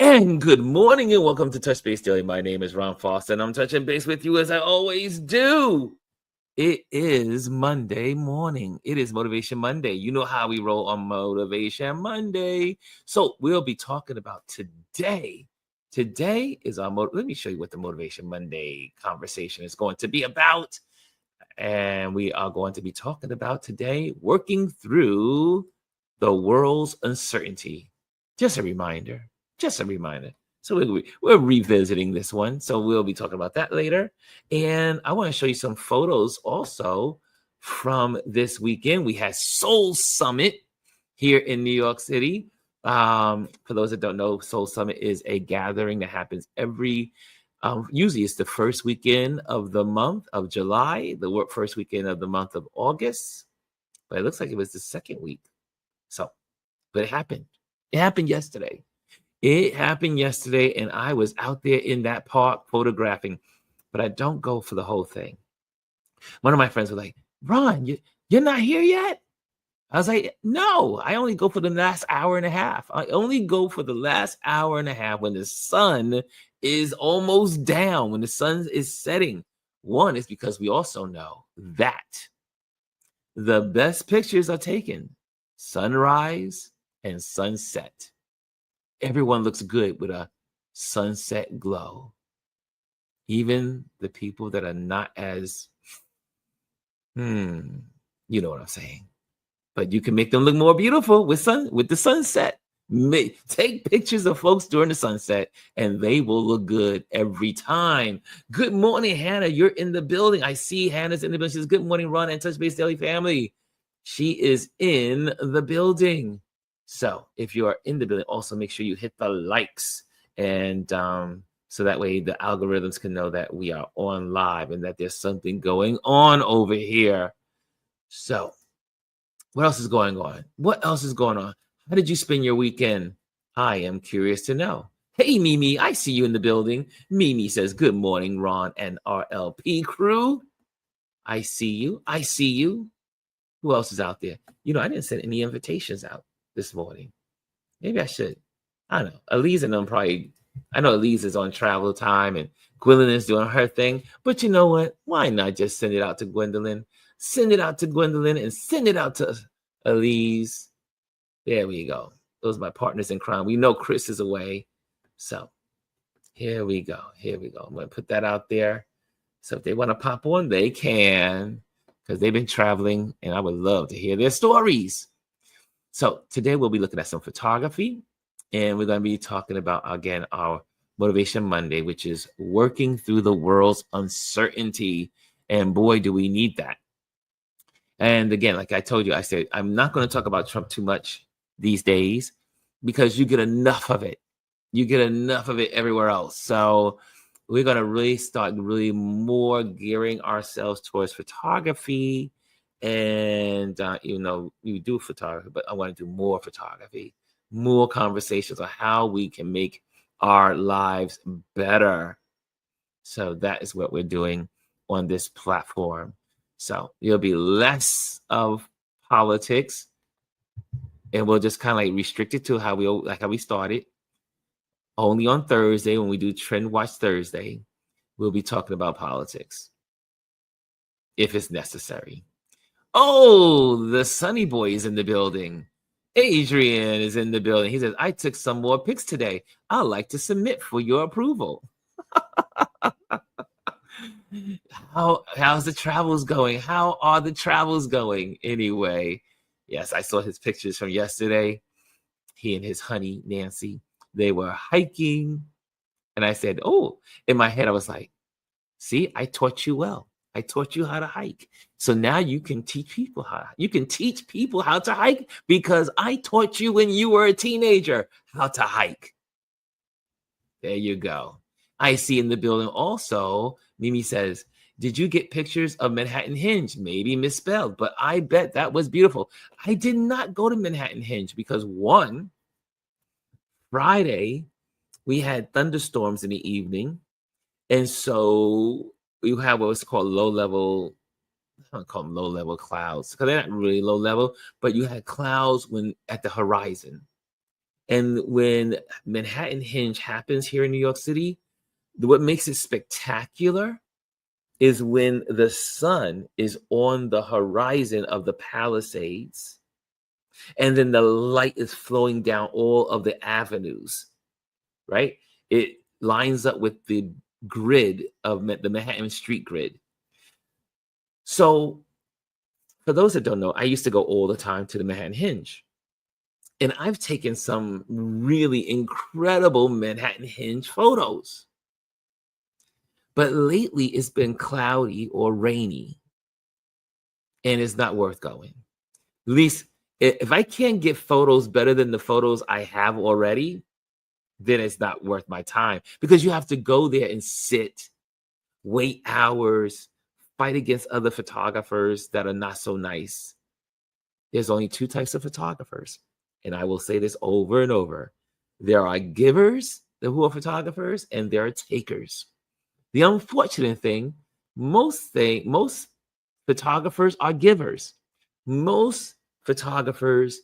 And good morning and welcome to Touch Base Daily. My name is Ron Foster and I'm touching base with you as I always do. It is Monday morning. It is Motivation Monday. You know how we roll on Motivation Monday. So we'll be talking about today. Today is let me show you what the Motivation Monday conversation is going to be about. And we are going to be talking about today working through the world's uncertainty. Just a reminder. So we're revisiting this one. So we'll be talking about that later. And I want to show you some photos also from this weekend. We had Soul Summit here in New York City. For those that don't know, Soul Summit is a gathering that happens usually it's the first weekend of the month of July, the first weekend of the month of August. But it looks like it was the second week. But it happened. It happened yesterday. And I was out there in that park photographing, but I don't go for the whole thing. One of my friends was like, Ron, you're not here yet? I was like, no, I only go for the last hour and a half. I only go for the last hour and a half when the sun is almost down, when the sun is setting. One is because we also know that the best pictures are taken sunrise and sunset. Everyone looks good with a sunset glow. Even the people that are not as, you know what I'm saying. But you can make them look more beautiful with the sunset. Take pictures of folks during the sunset, and they will look good every time. Good morning, Hannah. You're in the building. I see Hannah's in the building. She says, good morning, Ron and Touch Base Daily family. She is in the building. So if you are in the building, also make sure you hit the likes. And so that way the algorithms can know that we are on live and that there's something going on over here. So what else is going on? How did you spend your weekend? I am curious to know. Hey, Mimi, I see you in the building. Mimi says, good morning, Ron and RLP crew. I see you. Who else is out there? I didn't send any invitations out this morning. Maybe I should. I don't know. Elise and them probably, I know Elise is on travel time and Gwendolyn is doing her thing. But you know what? Why not just send it out to Gwendolyn? Send it out to Gwendolyn and send it out to Elise. There we go. Those are my partners in crime. We know Chris is away. So here we go. I'm going to put that out there. So if they want to pop on, they can, because they've been traveling and I would love to hear their stories. So today we'll be looking at some photography, and we're going to be talking about, again, our Motivation Monday, which is working through the world's uncertainty. And boy, do we need that. And again, like I told you, I said, I'm not going to talk about Trump too much these days because you get enough of it. You get enough of it everywhere else. So we're going to really start more gearing ourselves towards photography. And, we do photography, but I want to do more photography, more conversations on how we can make our lives better. So that is what we're doing on this platform. So it'll be less of politics, and we'll just kind of like restrict it to how we started. Only on Thursday, when we do Trend Watch Thursday, we'll be talking about politics if it's necessary. Oh, the Sunny Boy is in the building. Adrian is in the building. He says, I took some more pics today. I'd like to submit for your approval. How's the travels going? How are the travels going anyway? Yes, I saw his pictures from yesterday. He and his honey, Nancy, they were hiking. And I said, oh, in my head, I was like, see, I taught you well. I taught you how to hike. So now you can teach people how to hike because I taught you when you were a teenager how to hike. There you go. I see in the building also, Mimi says, did you get pictures of Manhattan Hinge? Maybe misspelled, but I bet that was beautiful. I did not go to Manhattan Hinge because Friday, we had thunderstorms in the evening. And so you have what's called low-level, I don't call them low-level clouds because they're not really low-level, but you had clouds at the horizon. And when Manhattan Hinge happens here in New York City, what makes it spectacular is when the sun is on the horizon of the Palisades, and then the light is flowing down all of the avenues, right? It lines up with the grid of the Manhattan street grid. So, for those that don't know, I used to go all the time to the Manhattan Hinge. And I've taken some really incredible Manhattan Hinge photos. But lately it's been cloudy or rainy, and it's not worth going. At least if I can't get photos better than the photos I have already, then it's not worth my time, because you have to go there and sit, wait hours, fight against other photographers that are not so nice. There's only two types of photographers, and I will say this over and over. There are givers who are photographers, and there are takers. The unfortunate thing, most photographers are givers. Most photographers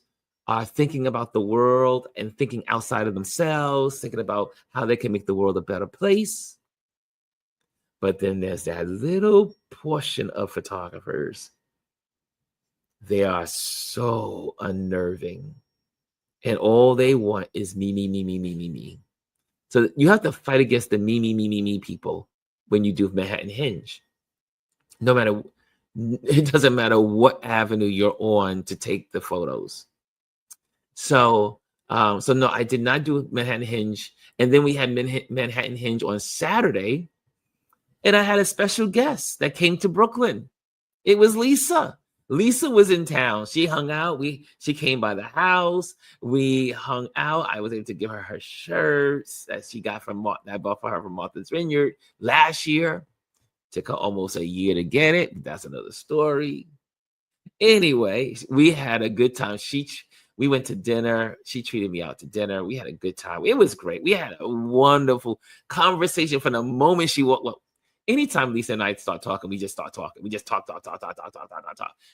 are thinking about the world and thinking outside of themselves, thinking about how they can make the world a better place. But then there's that little portion of photographers. They are so unnerving, and all they want is me, me, me, me, me, me, me. So you have to fight against the me, me, me, me, me people when you do Manhattan Hinge. No matter, it doesn't matter what avenue you're on to take the photos. So no, I did not do Manhattan Hinge. And then we had Manhattan Hinge on Saturday, and I had a special guest that came to Brooklyn. It was Lisa. Lisa was in town. She hung out. She came by the house. We hung out. I was able to give her her shirts that she got that I bought for her from Martha's Vineyard last year. Took her almost a year to get it. That's another story. Anyway, we had a good time. We went to dinner. She treated me out to dinner. We had a good time. It was great. We had a wonderful conversation from the moment she walked. Well, anytime Lisa and I start talking, we just start talking. We just talk.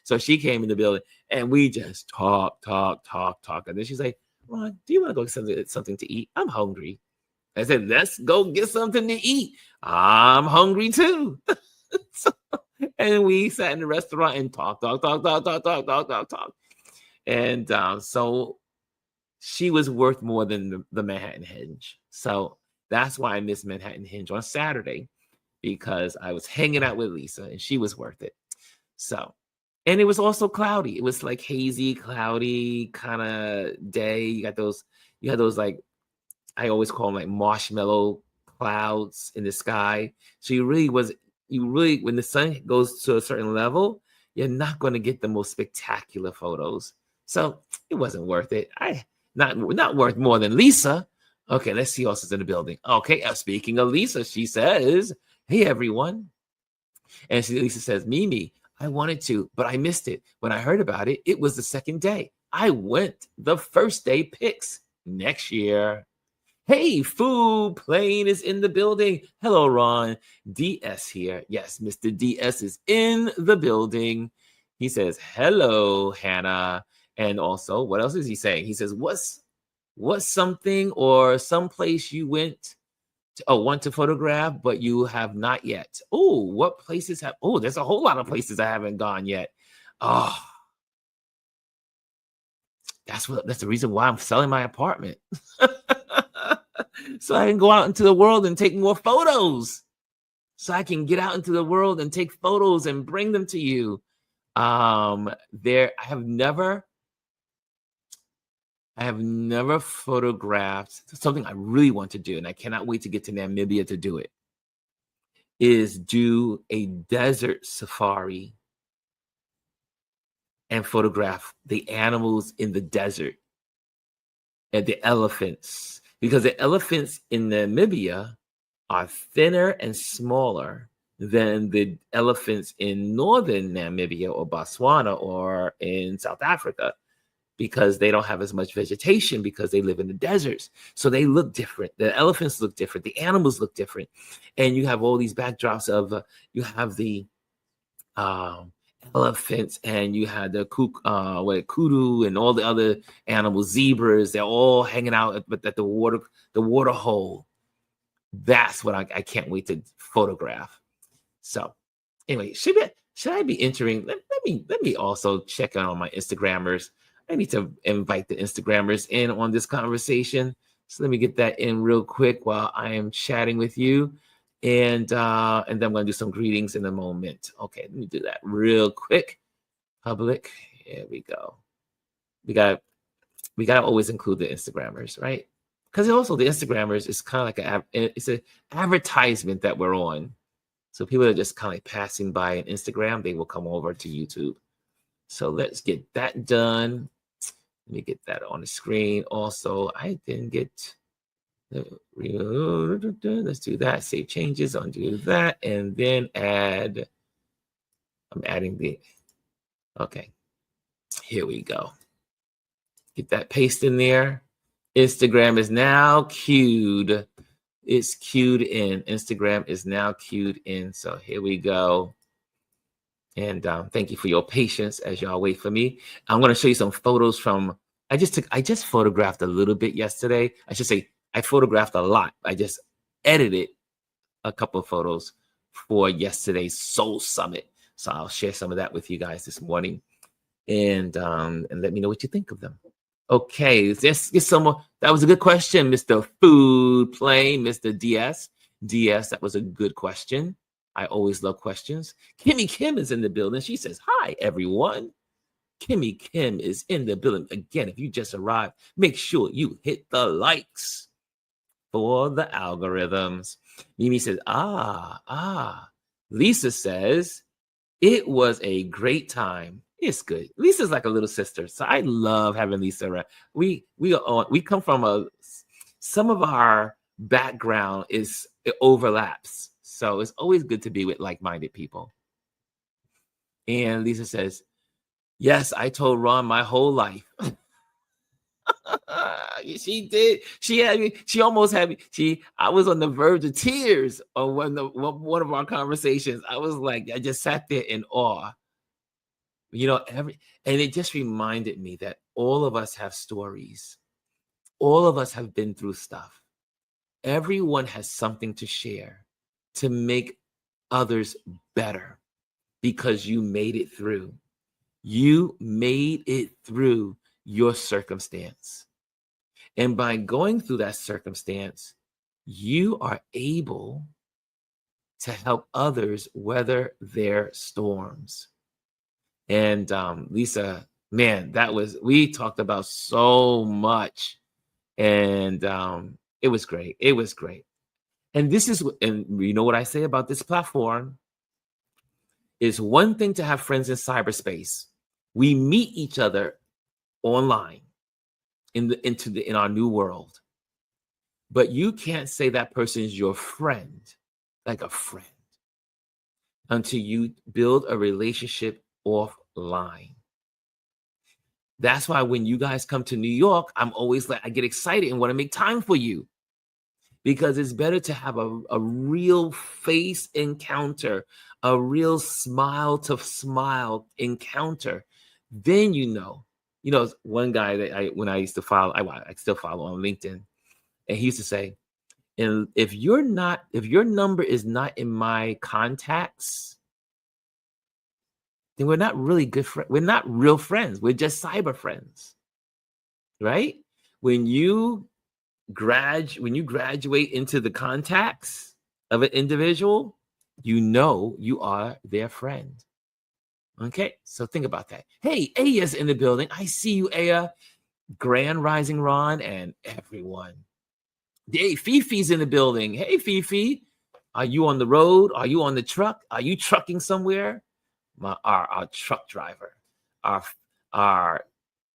So she came in the building, and we just talk. And then she's like, "Ron, do you want to go get something to eat? I'm hungry." I said, "Let's go get something to eat. I'm hungry too." And we sat in the restaurant and talk. And so she was worth more than the Manhattan Hinge. So that's why I missed Manhattan Hinge on Saturday, because I was hanging out with Lisa and she was worth it. So, and it was also cloudy. It was like hazy, cloudy kind of day. You had those like, I always call them like marshmallow clouds in the sky. So you really, when the sun goes to a certain level, you're not going to get the most spectacular photos. So it wasn't worth it. Not worth more than Lisa. Okay, let's see who else is in the building. Okay, speaking of Lisa, she says, "Hey, everyone." And Lisa says, "Mimi, I wanted to, but I missed it. When I heard about it, it was the second day. I went the first day pics next year." Hey, Food Plane is in the building. Hello, Ron. DS here. Yes, Mr. DS is in the building. He says, "Hello, Hannah." And also, what else is he saying? He says, what's something or someplace you want to photograph, but you have not yet? Oh, what places have? Oh, there's a whole lot of places I haven't gone yet. Oh, that's the reason why I'm selling my apartment. So I can go out into the world and take more photos. So I can get out into the world and take photos and bring them to you. I have never photographed. Something I really want to do, and I cannot wait to get to Namibia to do it, is do a desert safari and photograph the animals in the desert and the elephants. Because the elephants in Namibia are thinner and smaller than the elephants in northern Namibia or Botswana or in South Africa, because they don't have as much vegetation because they live in the deserts. So they look different. The elephants look different. The animals look different. And you have all these backdrops of, you have the elephants, and you had the kudu and all the other animals, zebras. They're all hanging out at the water hole. That's what I can't wait to photograph. So anyway, should I be entering? Let me also check on my Instagrammers. I need to invite the Instagrammers in on this conversation. So let me get that in real quick while I am chatting with you. And then I'm going to do some greetings in a moment. Okay, let me do that real quick. Public. Here we go. We got to always include the Instagrammers, right? Because also the Instagrammers is kind of like it's an advertisement that we're on. So people are just kind of like passing by an Instagram, they will come over to YouTube. So let's get that done. Let me get that on the screen. Also, I didn't get let's do that. Save changes, undo that, and then add. I'm adding okay. Here we go. Get that paste in there. Instagram is now queued. It's queued in. Instagram is now queued in. So here we go. And thank you for your patience as y'all wait for me. I'm going to show you some photos from. I just photographed a little bit yesterday. I should say I photographed a lot. I just edited a couple of photos for yesterday's Soul Summit. So I'll share some of that with you guys this morning, and let me know what you think of them. Okay, let's get some more. That was a good question, Mr. Food Plane, Mr. DS. DS, that was a good question. I always love questions. Kimmy Kim is in the building. She says, hi, everyone. Kimmy Kim is in the building. Again, if you just arrived, make sure you hit the likes for the algorithms. Mimi says, Lisa says, it was a great time. It's good. Lisa's like a little sister, so I love having Lisa around. We come from some of our background it overlaps, so it's always good to be with like-minded people. And Lisa says, yes, I told Ron my whole life. She did. She had me. She almost had me. I was on the verge of tears on one of our conversations. I was like, I just sat there in awe. And it just reminded me that all of us have stories. All of us have been through stuff. Everyone has something to share to make others better because you made it through. You made it through your circumstance. And by going through that circumstance, you are able to help others weather their storms. And Lisa, man, we talked about so much, and it was great. It was great. And you know what I say about this platform is one thing to have friends in cyberspace. We meet each other online in our new world, but you can't say that person is your friend, like a friend, until you build a relationship offline. That's why when you guys come to New York, I'm always like, I get excited and want to make time for you, because it's better to have a real face encounter, a real smile to smile encounter. Then one guy that when I used to follow, I still follow on LinkedIn, and he used to say, and if your number is not in my contacts, then we're not really good friends. We're not real friends. We're just cyber friends, right? When you graduate into the contacts of an individual, you are their friend. Okay, so think about that. Hey, Aya's in the building. I see you, Aya. Grand Rising Ron and everyone. Hey, Fifi's in the building. Hey, Fifi. Are you on the road? Are you on the truck? Are you trucking somewhere? Our truck driver, our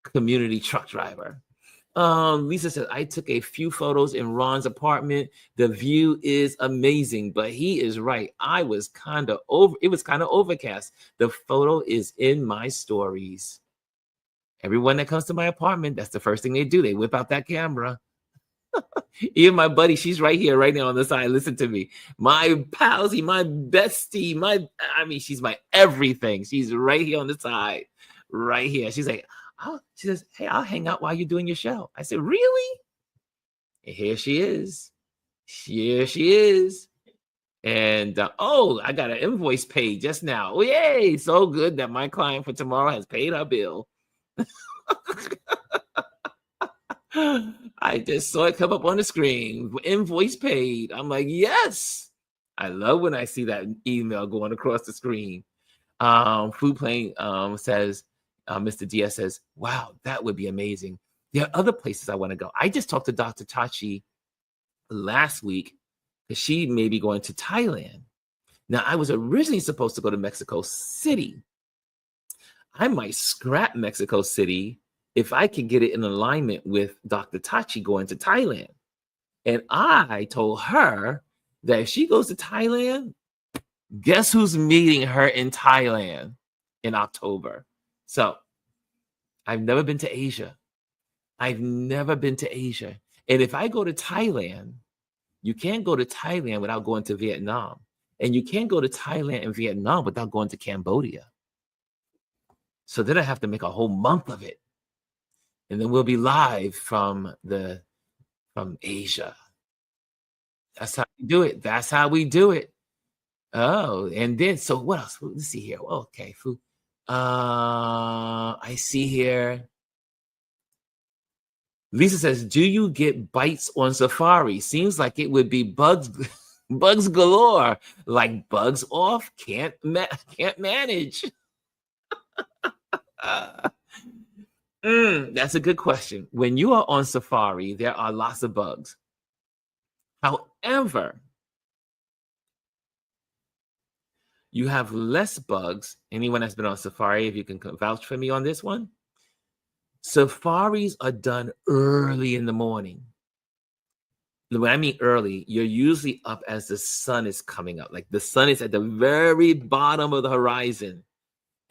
community truck driver. Lisa said, I took a few photos in Ron's apartment. The view is amazing, but he is right. It was kind of overcast. The photo is in my stories. Everyone that comes to my apartment, that's the first thing they do. They whip out that camera. Even my buddy, she's right here, right now on the side. Listen to me. My palsy, my bestie, I mean, she's my everything. She's right here on the side, right here. She's like, she says, hey, I'll hang out while you're doing your show. I said, really? And here she is. Here she is. And oh, I got an invoice paid just now. Oh, yay. So good that my client for tomorrow has paid her bill. I just saw it come up on the screen. Invoice paid. I'm like, yes. I love when I see that email going across the screen. Food Plane says, Mr. Diaz says, wow, that would be amazing. There are other places I want to go. I just talked to Dr. Tachi last week because she may be going to Thailand. Now, I was originally supposed to go to Mexico City. I might scrap Mexico City if I can get it in alignment with Dr. Tachi going to Thailand. And I told her that if she goes to Thailand, guess who's meeting her in Thailand in October? So I've never been to Asia. I've never been to Asia. And if I go to Thailand, you can't go to Thailand without going to Vietnam. And you can't go to Thailand and Vietnam without going to Cambodia. So then I have to make a whole month of it. And then we'll be live from Asia. That's how we do it. That's how we do it. Oh, and then so what else? Let's see here. Okay, food. I see here. Lisa says, "Do you get bites on safari? Seems like it would be bugs, bugs galore. Like bugs off. Can't manage." That's a good question. When you are on safari, there are lots of bugs. However, you have less bugs. Anyone that's been on safari, if you can vouch for me on this one. Safaris are done early in the morning. When I mean early, you're usually up as the sun is coming up. Like the sun is at the very bottom of the horizon.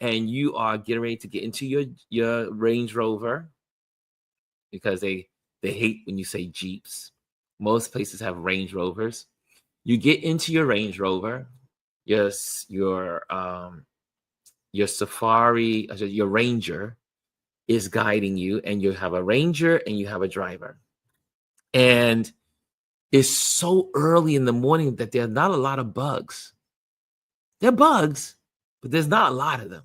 And you are getting ready to get into your Range Rover because they hate when you say Jeeps. Most places have Range Rovers. You get into your Range Rover, your safari, your ranger is guiding you, and you have a ranger and you have a driver. And it's so early in the morning that there are not a lot of bugs. There are bugs, but there's not a lot of them.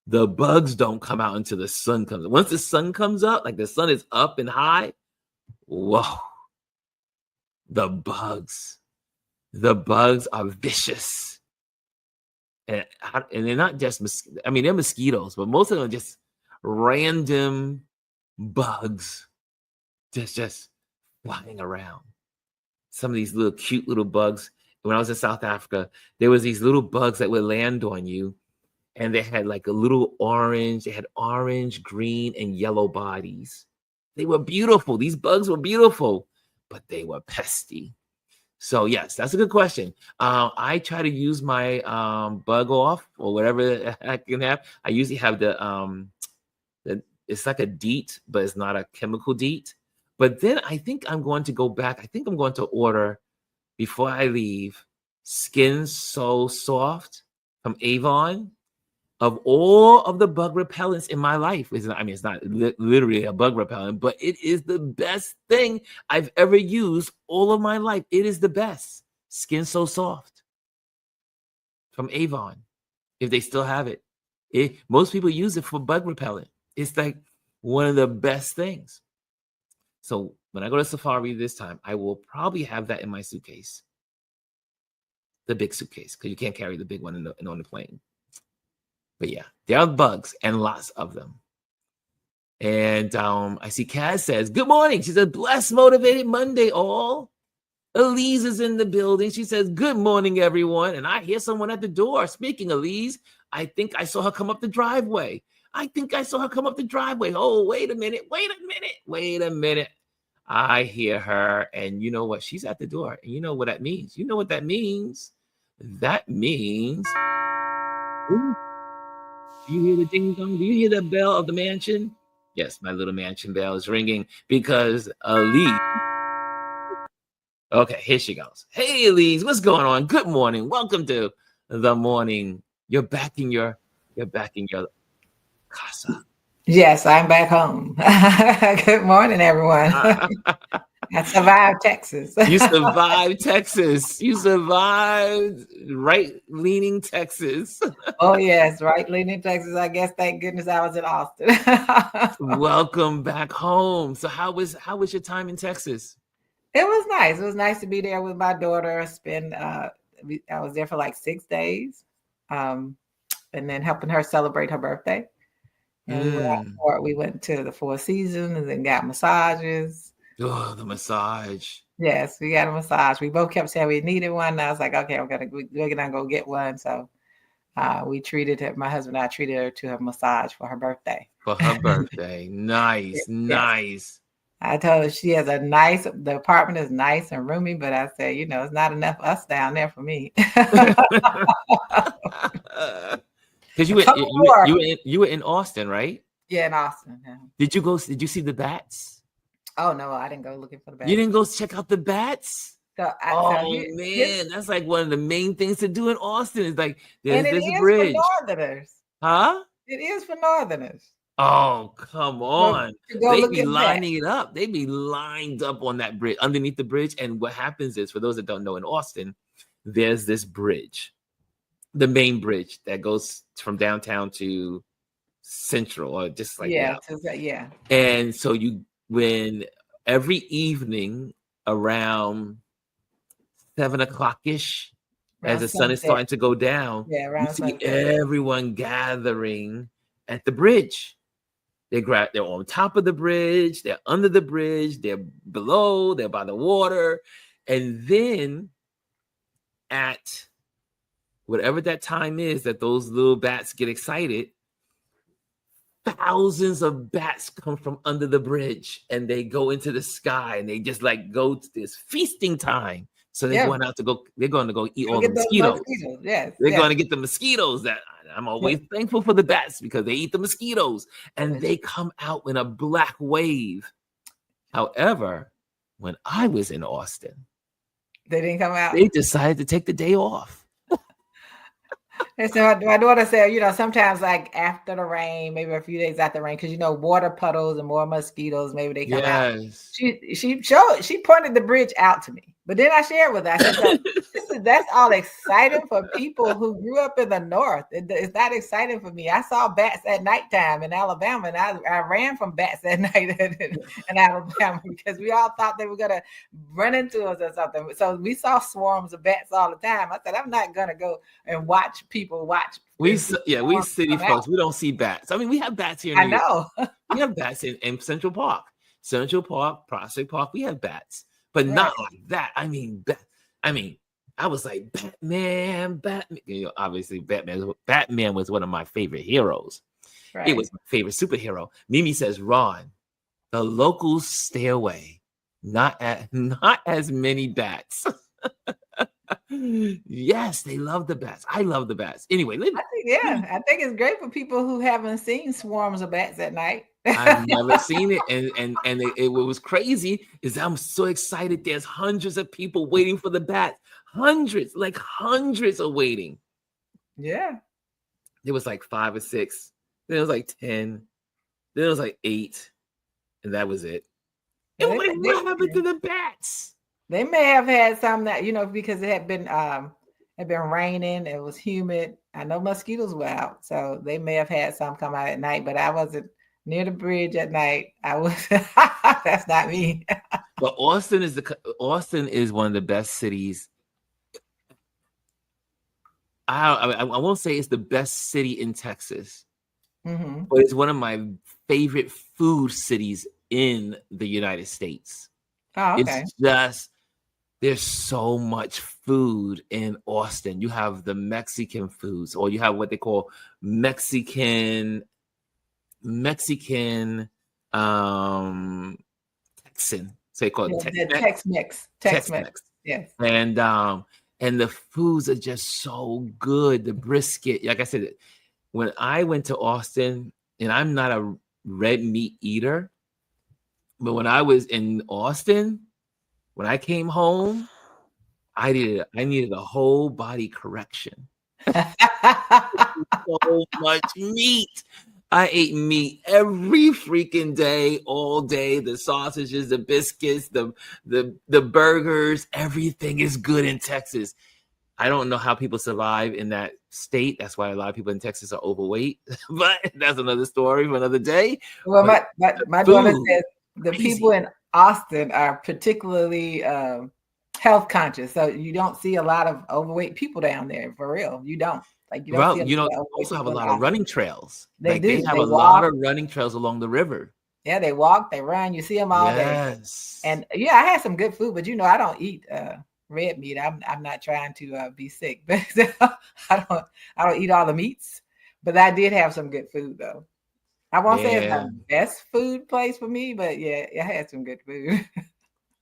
The bugs don't come out until the sun comes up. Once the sun comes up, like the sun is up and high, whoa, the bugs are vicious. And they're not just, they're mosquitoes, but most of them are just random bugs just flying around. Some of these little cute little bugs. When I was in South Africa, there was these little bugs that would land on you, and they had like a little orange. They had orange, green, and yellow bodies. They were beautiful. These bugs were beautiful, but they were pesky. So yes, that's a good question. I try to use my bug off or whatever I can have. I usually have it's like a DEET, but it's not a chemical DEET. But then I think I'm going to go back. I think I'm going to order, before I leave, Skin So Soft from Avon. Of all of the bug repellents in my life, it's not literally a bug repellent, but it is the best thing I've ever used all of my life. It is the best. Skin So Soft from Avon, if they still have it. Most people use it for bug repellent. It's like one of the best things. So when I go to safari this time, I will probably have that in my suitcase, the big suitcase, because you can't carry the big one on the plane. But yeah, there are bugs and lots of them. And I see Kaz says, good morning. She said, blessed, motivated Monday, all. Elise is in the building. She says, good morning, everyone. And I hear someone at the door. Speaking of Elise, I think I saw her come up the driveway. Oh, wait a minute. I hear her. And you know what? She's at the door. And you know what that means? That means... Do you hear the ding dong? Do you hear the bell of the mansion? Yes, my little mansion bell is ringing because Elise Okay, here she goes. Hey, Elise, what's going on? Good morning. Welcome to the morning. You're back in your casa. Yes, I'm back home. Good morning, everyone. I survived Texas. You survived Texas. You survived right-leaning Texas. Oh, yes, right, leaving Texas. I guess thank goodness I was in Austin. Welcome back home. So how was your time in Texas? It was nice. It was nice to be there with my daughter. I was there for like 6 days, um, and then helping her celebrate her birthday. And Mm. we went to the Four Seasons and then got massages. Oh, the massage. Yes, we got a massage. We both kept saying we needed one. And I was like, okay, we're gonna go get one. So we treated her. My husband and I treated her to her massage for her birthday. For her birthday. Nice, Yes, nice. I told her she has a nice. The apartment is nice and roomy, but I said, it's not enough us down there for me. Because A couple more. you were in Austin, right? Yeah, in Austin. Yeah. Did you see the bats? Oh no, I didn't go looking for the You bats. didn't go check out the bats? Oh man, that's like one of the main things to do in Austin. Is like and it there's a is for bridge. Northerners. Huh? It is for Northerners. Oh, come So on. to go They look be at that. lining it up. They be lined up on that bridge, underneath the bridge. And what happens is, for those that don't know, in Austin, there's this bridge, the main bridge that goes from downtown to Central, or just like, Yeah, yeah. And so when every evening around 7 o'clock-ish, as Around the sun is sunset. starting to go down, Yeah, you around see sunset. everyone gathering at the bridge. They're on top of the bridge, they're under the bridge, they're below, they're by the water. And then at whatever that time is that those little bats get excited, thousands of bats come from under the bridge and they go into the sky and they just like go to this feasting time. So Yeah, they're going to go eat go all the get those mosquitoes. mosquitoes. Yes, They're yes. going to get the mosquitoes. That I'm Yeah. always thankful for the bats because they eat the mosquitoes and they come out in a black wave. However, when I was in Austin, They didn't come out. they decided to take the day off. And so my daughter said, sometimes like after the rain, maybe a few days after the rain, because water puddles and more mosquitoes, maybe they come out. Yes. She pointed the bridge out to me, but then I shared with her. I said, so that's all exciting for people who grew up in the north. It's not exciting for me. I saw bats at nighttime in Alabama, and I ran from bats at night in Alabama because we all thought they were gonna run into us or something. So we saw swarms of bats all the time. I said, I'm not gonna go and watch people watch. We city folks, we don't see bats. I mean, we have bats here in I New York. know. We have bats in Central Park, Prospect Park. We have bats, but Right. not like that. I mean, I was like, Batman. Obviously, Batman was one of my favorite heroes. Right. It was my favorite superhero. Mimi says, Ron, the locals stay away. Not as many bats. Yes, they love the bats. I love the bats. Anyway, I think it's great for people who haven't seen swarms of bats at night. I've never seen it, and what was crazy is I'm so excited. There's hundreds of people waiting for the bats. Hundreds are waiting. Yeah. There was like 5 or 6. Then it was like 10. Then it was like 8, and that was it. And what happened to the bats? They may have had some that because it had been raining. It was humid. I know mosquitoes were out, so they may have had some come out at night. But I wasn't near the bridge at night. I was. That's not me. But Austin is one of the best cities. I won't say it's the best city in Texas, but it's one of my favorite food cities in the United States. Oh, okay. It's just there's so much food in Austin. You have the Mexican foods, or you have what they call Mexican Texan. So they call it Tex-Mex. Tex-Mex. Yes. And the foods are just so good. The brisket, like I said, when I went to Austin, and I'm not a red meat eater, but when I was in Austin, When I came home, I needed a whole body correction. So much meat. I ate meat every freaking day, all day. The sausages, the biscuits, the burgers, everything is good in Texas. I don't know how people survive in that state. That's why a lot of people in Texas are overweight. But that's another story for another day. Well, But my daughter food, says the crazy. people in Austin are particularly health conscious. So you don't see a lot of overweight people down there, for real. You don't. Like you don't see Well, a lot of they overweight also have a people in lot of Austin. running trails. They Like do. they have They a lot walk. of running trails along the river. Yeah, they walk, they run. You see them all day. Yes. And yeah, I had some good food, but I don't eat red meat. I'm not trying to be sick, but I don't eat all the meats. But I did have some good food though. I won't say it's the best food place for me, but yeah, I had some good food.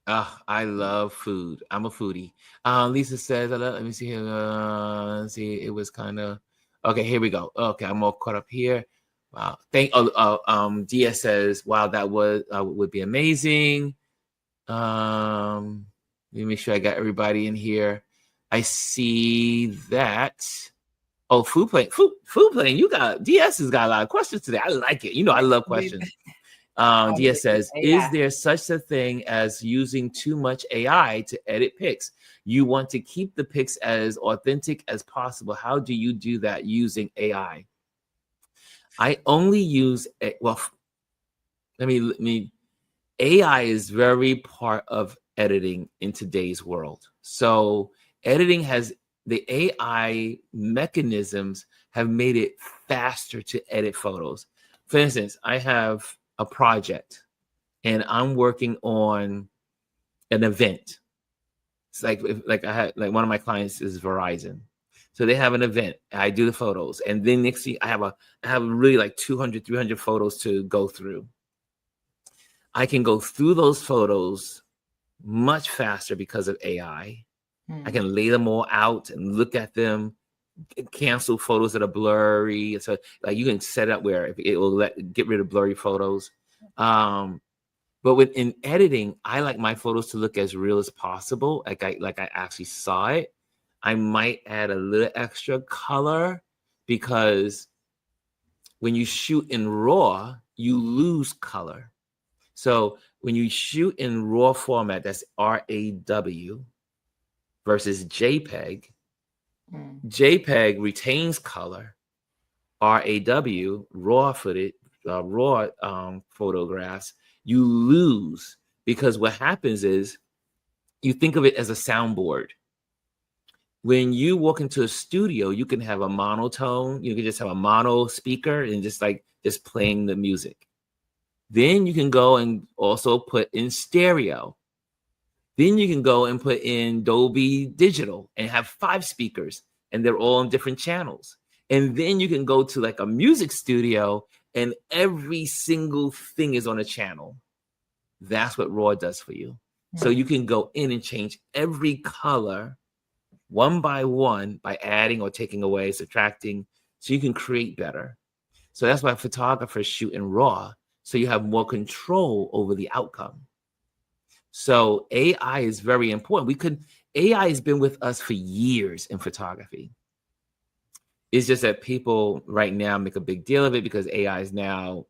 I love food. I'm a foodie. Lisa says, let me see here. Let's see, it was kind of okay. Here we go. Okay, I'm all caught up here. Wow. DS says, wow, that would be amazing. Let me make sure I got everybody in here. I see that. Oh, food plane. You got DS has got a lot of questions today. I like it. I love questions. DS says, is there such a thing as using too much AI to edit pics? You want to keep the pics as authentic as possible. How do you do that using AI? I only use AI is very part of editing in today's world. So editing the AI mechanisms have made it faster to edit photos. For instance, I have a project and I'm working on an event. It's like I had one of my clients is Verizon. So they have an event. I do the photos. And then next thing I have really like 200, 300 photos to go through. I can go through those photos much faster because of AI. I can lay them all out and look at them, cancel photos that are blurry. So like you can set it up where it will get rid of blurry photos. But in editing, I like my photos to look as real as possible. Like I actually saw it. I might add a little extra color because when you shoot in RAW, you lose color. So when you shoot in RAW format, that's RAW versus JPEG, JPEG retains color. RAW, raw footage, photographs, you lose because what happens is you think of it as a soundboard. When you walk into a studio, you can have a monotone. You can just have a mono speaker and just playing the music. Then you can go and also put in stereo. Then you can go and put in Dolby Digital and have 5 speakers, and they're all on different channels. And then you can go to like a music studio and every single thing is on a channel. That's what RAW does for you. So you can go in and change every color one by one by adding or taking away, subtracting, so you can create better. So that's why photographers shoot in RAW, so you have more control over the outcome. So AI is very important. AI has been with us for years in photography. It's just that people right now make a big deal of it because AI is now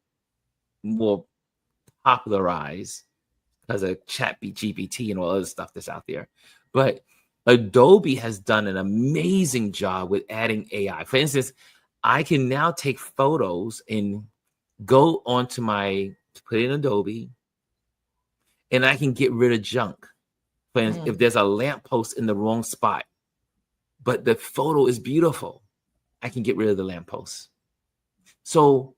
more popularized because of GPT and all other stuff that's out there. But Adobe has done an amazing job with adding AI. For instance, I can now take photos and go onto put in Adobe, and I can get rid of junk. For instance, if there's a lamppost in the wrong spot, but the photo is beautiful, I can get rid of the lamppost. So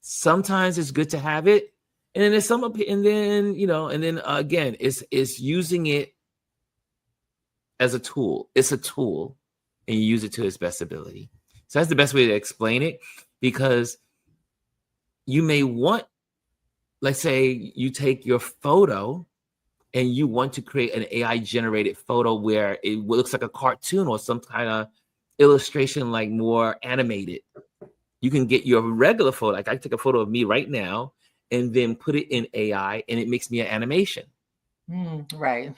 sometimes it's good to have it. And then again, it's using it as a tool. It's a tool and you use it to its best ability. So that's the best way to explain it, because you may want, let's say you take your photo and you want to create an AI generated photo where it looks like a cartoon or some kind of illustration, like more animated. You can get your regular photo. Like I take a photo of me right now and then put it in AI and it makes me an animation. Right.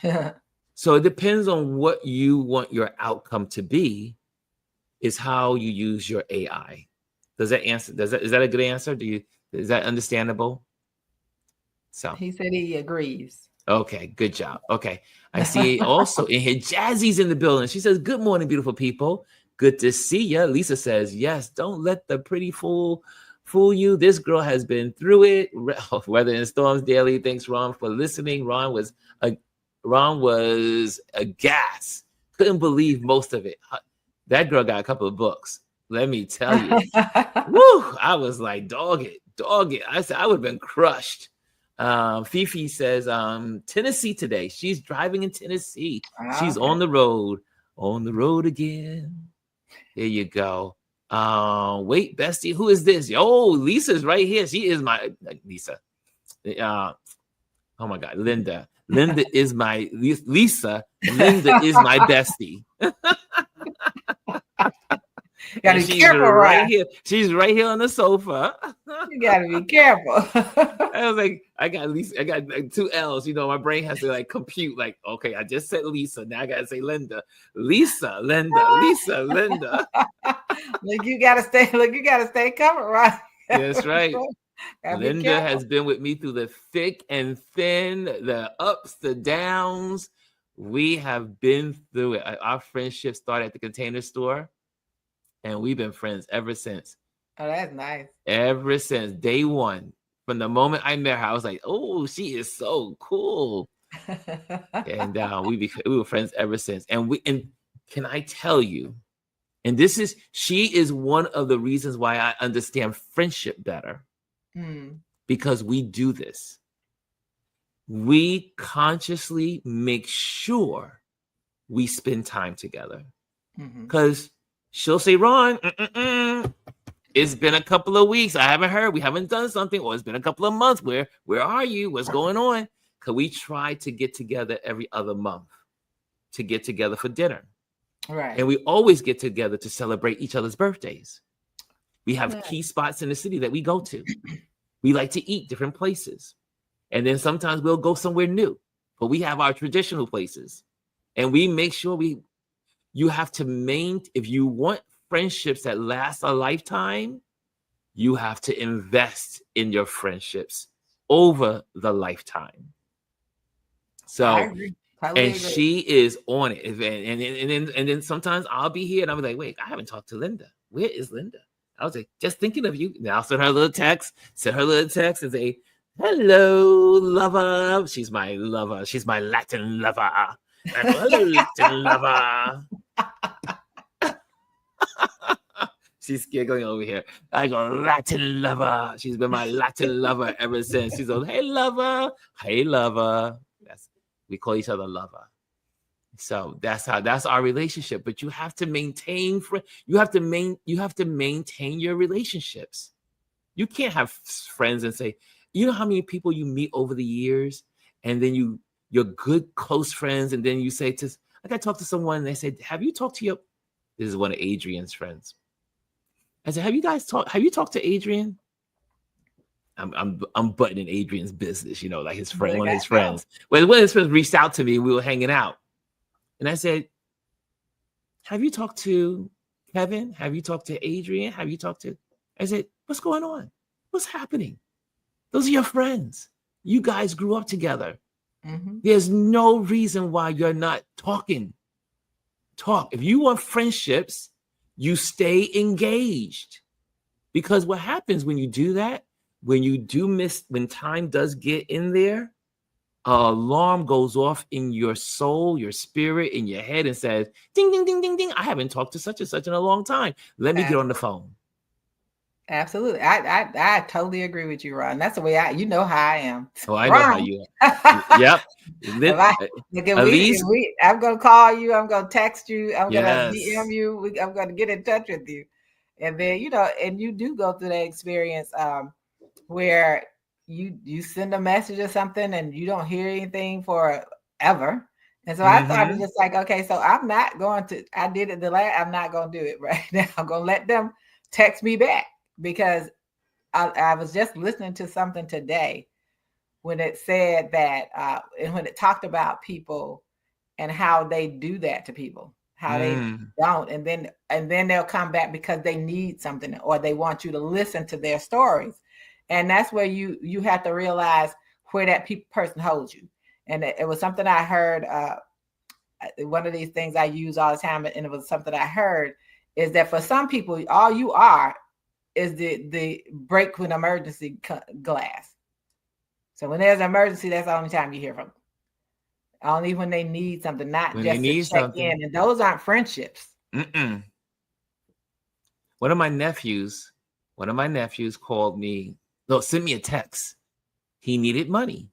So it depends on what you want your outcome to be, is how you use your AI. Does that answer? Is that a good answer? Is that understandable? So He said he agrees. okay, good job. Okay. I see also in here, Jazzy's in the building. She says, "Good morning, beautiful people. Good to see you." Lisa says, "Yes, don't let the pretty fool you. This girl has been through it. Weather and storms daily." Thanks, Ron, for listening. Ron was aghast. Couldn't believe most of it. That girl got a couple of books. Let me tell you. Woo! I was like, dog it. I said I would have been crushed. Fifi says, Tennessee today. She's driving in Tennessee. She's Okay. on the road again. There you go. Wait, bestie, who is this? Oh, Lisa's right here. She is my Lisa. Oh my God, Linda. Linda is my Lisa. Linda is my bestie. You gotta And be she's careful, right right? here. She's right here on the sofa. You gotta be careful. I was like, I got like 2 L's. You know, my brain has to like compute. Like, okay, I just said Lisa. Now I gotta say Linda. Lisa, Linda, Lisa, Linda. You gotta stay covered, right? That's right. Linda has been with me through the thick and thin, the ups, the downs. We have been through it. Our friendship started at the Container Store, and we've been friends ever since. Oh, that's nice. Ever since day one. From the moment I met her, I was like, oh, she is so cool. And we were friends ever since. And can I tell you, and she is one of the reasons why I understand friendship better. Because we do this. We consciously make sure we spend time together. Because she'll say, Ron, it's been a couple of weeks. I haven't heard. We haven't done something. Or it's been a couple of months. Where are you? What's going on? Because we try to get together every other month to get together for dinner. Right. And we always get together to celebrate each other's birthdays. We have key spots in the city that we go to. We like to eat different places. And then sometimes we'll go somewhere new. But we have our traditional places. And we make sure you have to if you want friendships that last a lifetime, you have to invest in your friendships over the lifetime. So, I agree. And she is on it. And then sometimes I'll be here and I'll be like, wait, I haven't talked to Linda. Where is Linda? I was like, just thinking of you. Now I'll send her a little text, and say, hello, lover. She's my lover. She's my Latin lover. Hello, Latin lover. She's giggling over here. I go, Latin lover. She's been my Latin lover ever since. She's like, hey, lover. Hey, lover. We call each other lover. So that's our relationship. But you have to maintain you have to maintain your relationships. You can't have friends and say, you know how many people you meet over the years, and then you're good close friends, and then you say I talked to someone and they said, have you talked to this is one of Adrian's friends. I said, have you talked to Adrian? I'm butting in Adrian's business, like his friend, one of his friends. When one of his friends reached out to me, we were hanging out. And I said, have you talked to Kevin? Have you talked to Adrian? I said, what's going on? What's happening? Those are your friends. You guys grew up together. There's no reason why you're not talking. Talk. If you want friendships, you stay engaged. Because what happens when you do that, when time does get in there, an alarm goes off in your soul, your spirit, in your head and says, ding, ding, ding, ding, ding. I haven't talked to such and such in a long time. Let me get on the phone. Absolutely. I totally agree with you, Ron. That's the way how I am. Oh, I know how you are. Yep. I'm going to call you. I'm going to text you. I'm going to DM you. I'm going to get in touch with you. And then, and you do go through that experience where you send a message or something and you don't hear anything forever. And so I thought it was just like, okay, so I'm not going to, I did it I'm not going to do it right now. I'm going to let them text me back because I was just listening to something today when it said that, and when it talked about people and how they do that to people, how they don't, and then they'll come back because they need something or they want you to listen to their stories. And that's where you have to realize where that person holds you. And it was something I heard, one of these things I use all the time, and it was something I heard, is that for some people, all you are is the break when emergency glass. So when there's an emergency, that's the only time you hear from them. Only when they need something, not When just they to need check something. in. And those aren't friendships. One of my nephews called me, sent me a text. He needed money.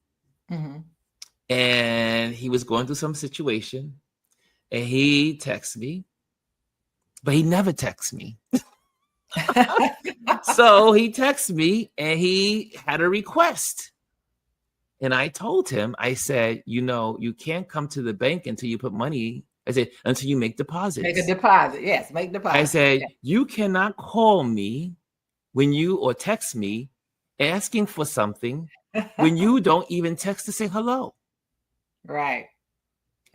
And he was going through some situation. And he texted me, but he never texts me. So he texted me and he had a request. And I told him, I said, you can't come to the bank until you put money. I said, until you make deposits. Make a deposit. Yes, make deposit. I said, you cannot call me or text me asking for something when you don't even text to say hello. Right.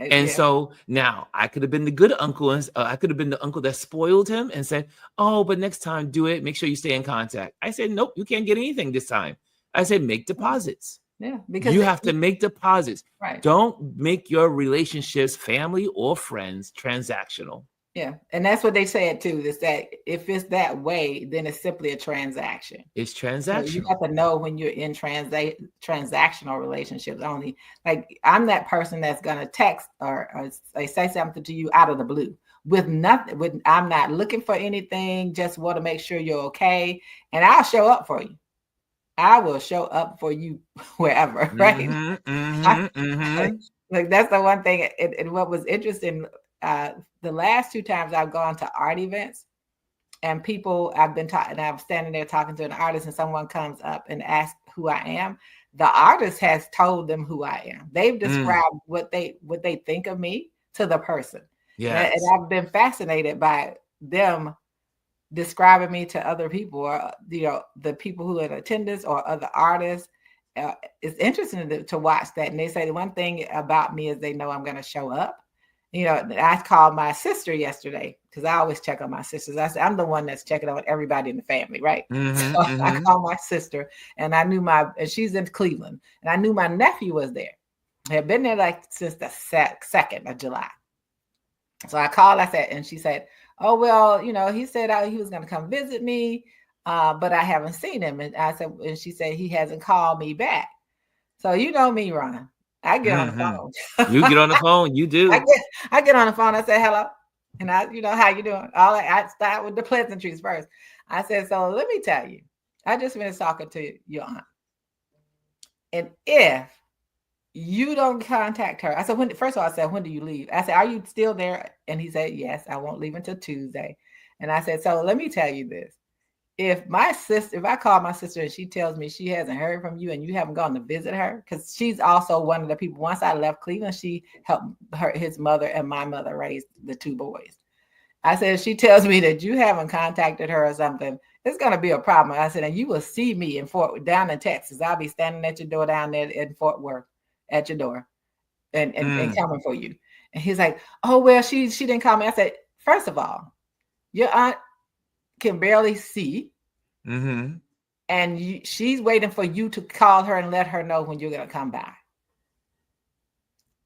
And so now I could have been the good uncle. I could have been the uncle that spoiled him and said, oh, but next time do it. Make sure you stay in contact. I said, nope, you can't get anything this time. I said, make deposits. Yeah, because you have to make deposits. Right. Don't make your relationships, family or friends, transactional. Yeah. And that's what they said too, is that if it's that way, then it's simply a transaction. It's transactional. So you have to know when you're in transactional relationships only. Like I'm that person that's going to text or say something to you out of the blue with nothing. I'm not looking for anything, just want to make sure you're okay. And I'll show up for you. I will show up for you wherever, right? Like that's the one thing. And what was interesting, the last 2 times I've gone to art events, and people I've been talking, I'm standing there talking to an artist, and someone comes up and asks who I am. The artist has told them who I am. They've described what they think of me to the person. Yeah, and I've been fascinated by them describing me to other people, or the people who are in attendance or other artists. It's interesting to watch that. And they say the one thing about me is they know I'm going to show up. I called my sister yesterday because I always check on my sisters. I'm the one that's checking on everybody in the family, right? I called my sister, and I knew and she's in Cleveland, and I knew my nephew was there. I had been there since the 2nd of July. So I called, and she said, oh, well, he said he was going to come visit me, but I haven't seen him. And she said, he hasn't called me back. So you know me, Ron. I get on the phone. You get on the phone. You do. I get on the phone. I say, hello. And how you doing? I start with the pleasantries first. I said, so let me tell you, I just finished talking to your aunt. And if you don't contact her, I said, first of all, when do you leave? I said, are you still there? And he said, yes, I won't leave until Tuesday. And I said, so let me tell you this. If I call my sister and she tells me she hasn't heard from you and you haven't gone to visit her, because she's also one of the people, once I left Cleveland, she helped his mother and my mother raise the 2 boys. I said, if she tells me that you haven't contacted her or something, it's going to be a problem. I said, and you will see me down in Texas. I'll be standing at your door down there in Fort Worth at your door and coming for you. And he's like, oh, well, she didn't call me. I said, first of all, your aunt can barely see. And she's waiting for you to call her and let her know when you're going to come by.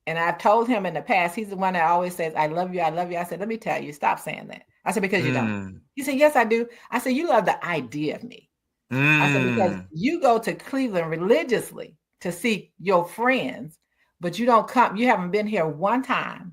And I've told him in the past, he's the one that always says, I love you. I love you. I said, let me tell you, stop saying that. I said, because you don't. He said, yes, I do. I said, you love the idea of me. I said, because you go to Cleveland religiously to see your friends, but you don't come. You haven't been here one time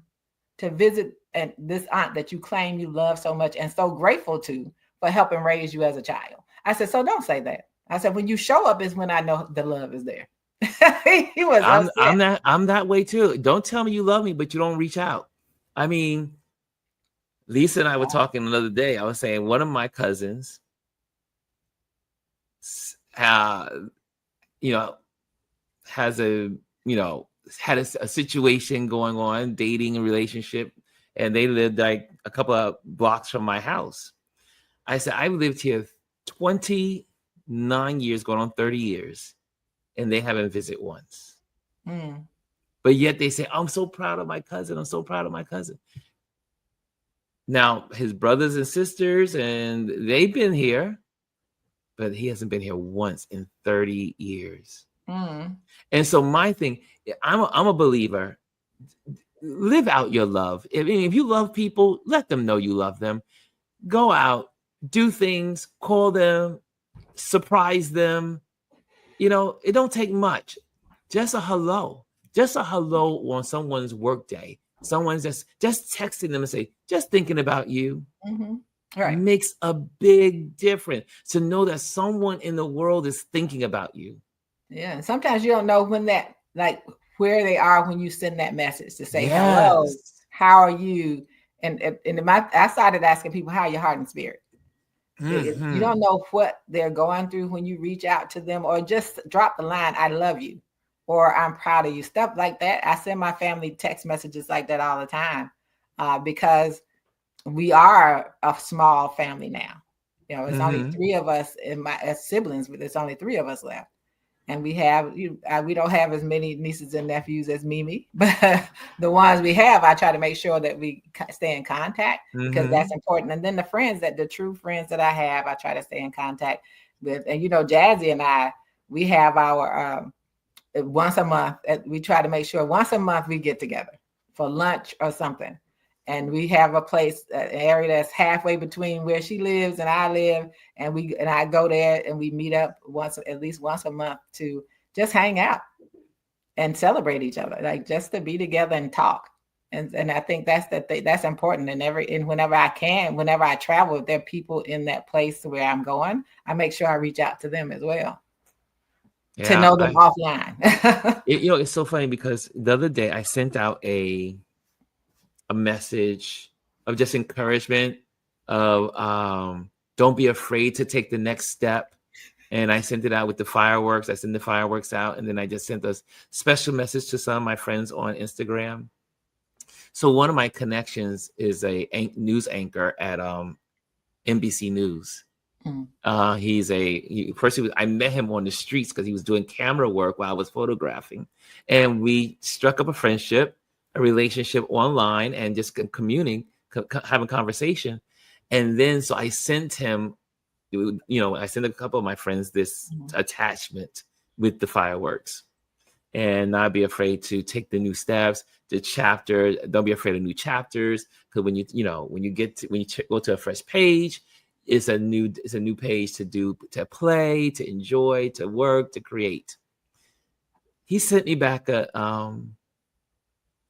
to visit this aunt that you claim you love so much and so grateful to for helping raise you as a child. I said, so don't say that. I said, when you show up is when I know the love is there. He was upset. I'm that way too. Don't tell me you love me, but you don't reach out. I mean, Lisa and I were talking another day. I was saying one of my cousins, has had a situation going on, dating a relationship, and they lived like a couple of blocks from my house. I said, I've lived here 29 years, going on 30 years. and they haven't visited once. Mm. But yet they say, I'm so proud of my cousin. I'm so proud of my cousin. Now, his brothers and sisters, and they've been here, but he hasn't been here once in 30 years. Mm. And so my thing, I'm a believer. Live out your love. If you love people, let them know you love them. Go out, do things, call them, surprise them. It don't take much. Just a hello. Just a hello on someone's work day. Someone's just texting them and say, just thinking about you. Mm-hmm. Right. Makes a big difference to know that someone in the world is thinking about you. Yeah. Sometimes you don't know when that, like where they are when you send that message to say, Yes. hello, how are you? And I started asking people, how are your heart and spirit? You don't know what they're going through when you reach out to them, or just drop the line, I love you, or I'm proud of you, stuff like that. I send my family text messages like that all the time, because we are a small family now. It's only three of us as siblings, but there's only three of us left. And we don't have as many nieces and nephews as Mimi, but the ones we have, I try to make sure that we stay in contact, because that's important. And then the true friends that I have, I try to stay in contact with. And Jazzy and I, we have our once a month. We try to make sure once a month we get together for lunch or something. And we have a place, an area that's halfway between where she lives and I live. And I go there and we meet up at least once a month to just hang out and celebrate each other, like just to be together and talk. And I think that's important. And whenever I travel, if there are people in that place where I'm going, I make sure I reach out to them as well. Yeah, to know them offline. It's so funny because the other day I sent out a message of just encouragement of don't be afraid to take the next step. And I sent it out with the fireworks. I sent the fireworks out. And then I just sent a special message to some of my friends on Instagram. So one of my connections is a news anchor at NBC News. I met him on the streets because he was doing camera work while I was photographing. And we struck up a friendship, a relationship online, and just communing, having conversation. And then, so I sent him, I sent a couple of my friends this attachment with the fireworks, and not be afraid to take the new steps, the chapter. Don't be afraid of new chapters. Because when you go to a fresh page, it's a new page to play, to enjoy, to work, to create. He sent me back a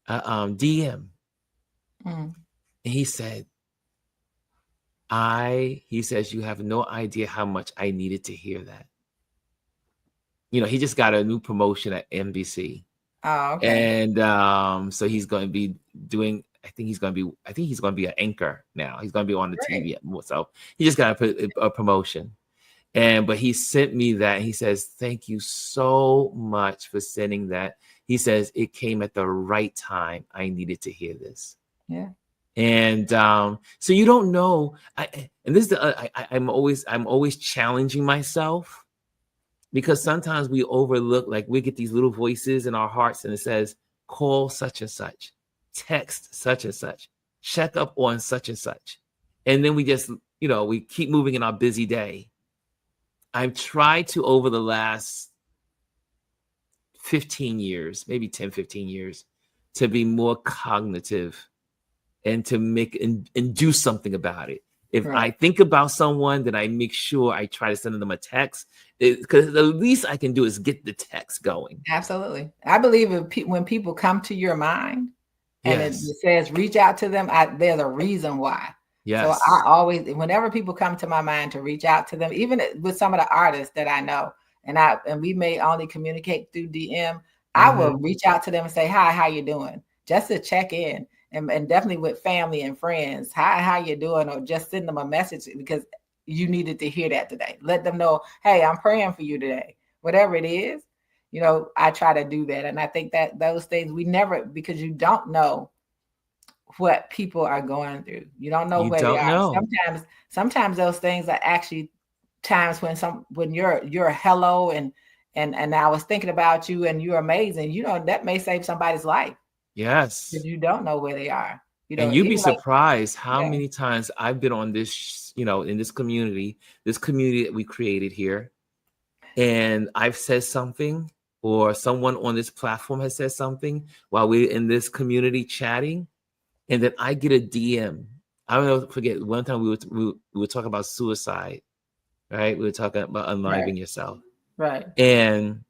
DM. And he said, he says, you have no idea how much I needed to hear that. He just got a new promotion at NBC. Oh, okay. And so he's going to be doing, I think he's going to be an anchor now. He's going to be on the TV. So he just got a promotion. But he sent me that. He says, thank you so much for sending that. He says, it came at the right time. I needed to hear this. Yeah. And so you don't know. I'm always challenging myself, because sometimes we overlook, like we get these little voices in our hearts and it says, call such and such, text such and such, check up on such and such. And then we just, we keep moving in our busy day. I've tried to, over the last 15 years, maybe 10, 15 years, to be more cognitive and to make and do something about it. If I think about someone, then I make sure I try to send them a text, because the least I can do is get the text going. Absolutely. I believe when people come to your mind and it says reach out to them, there's a reason why. Yes. So I always, whenever people come to my mind to reach out to them, even with some of the artists that I know, and we may only communicate through DM, I will reach out to them and say, hi, how you doing? Just to check in. And definitely with family and friends, how you doing? Or just send them a message because you needed to hear that today. Let them know, hey, I'm praying for you today. Whatever it is, I try to do that. And I think that those things because you don't know what people are going through. You don't know where they are. Sometimes those things are actually times when your hello and and I was thinking about you and you're amazing. That may save somebody's life Yes. because you don't know where they are. And you'd be Even like, surprised how yeah, many times I've been on this, in this community that we created here, and I've said something, or someone on this platform has said something while we're in this community chatting, and then I get a DM. I don't know, forget one time we were talking about suicide, right? We were talking about right, unliving yourself, right. and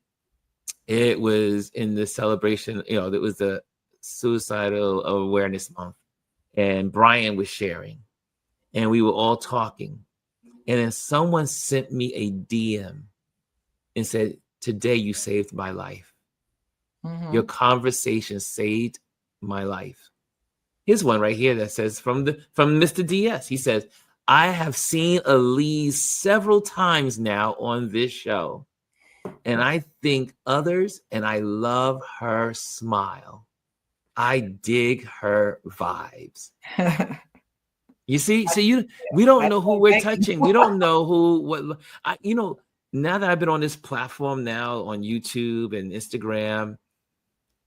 it was in the celebration. It was the Suicidal Awareness Month, and Brian was sharing, and we were all talking, and then someone sent me a DM and said, "Today you saved my life. Your Mm-hmm. conversation saved my life." Here's one right here that says from Mr. DS. He says, "I have seen Elise several times now on this show, and I think others, and I love her smile. I dig her vibes." You see, so we don't That's know who so we're thank you. touching. We don't know what now that I've been on this platform now on YouTube and Instagram,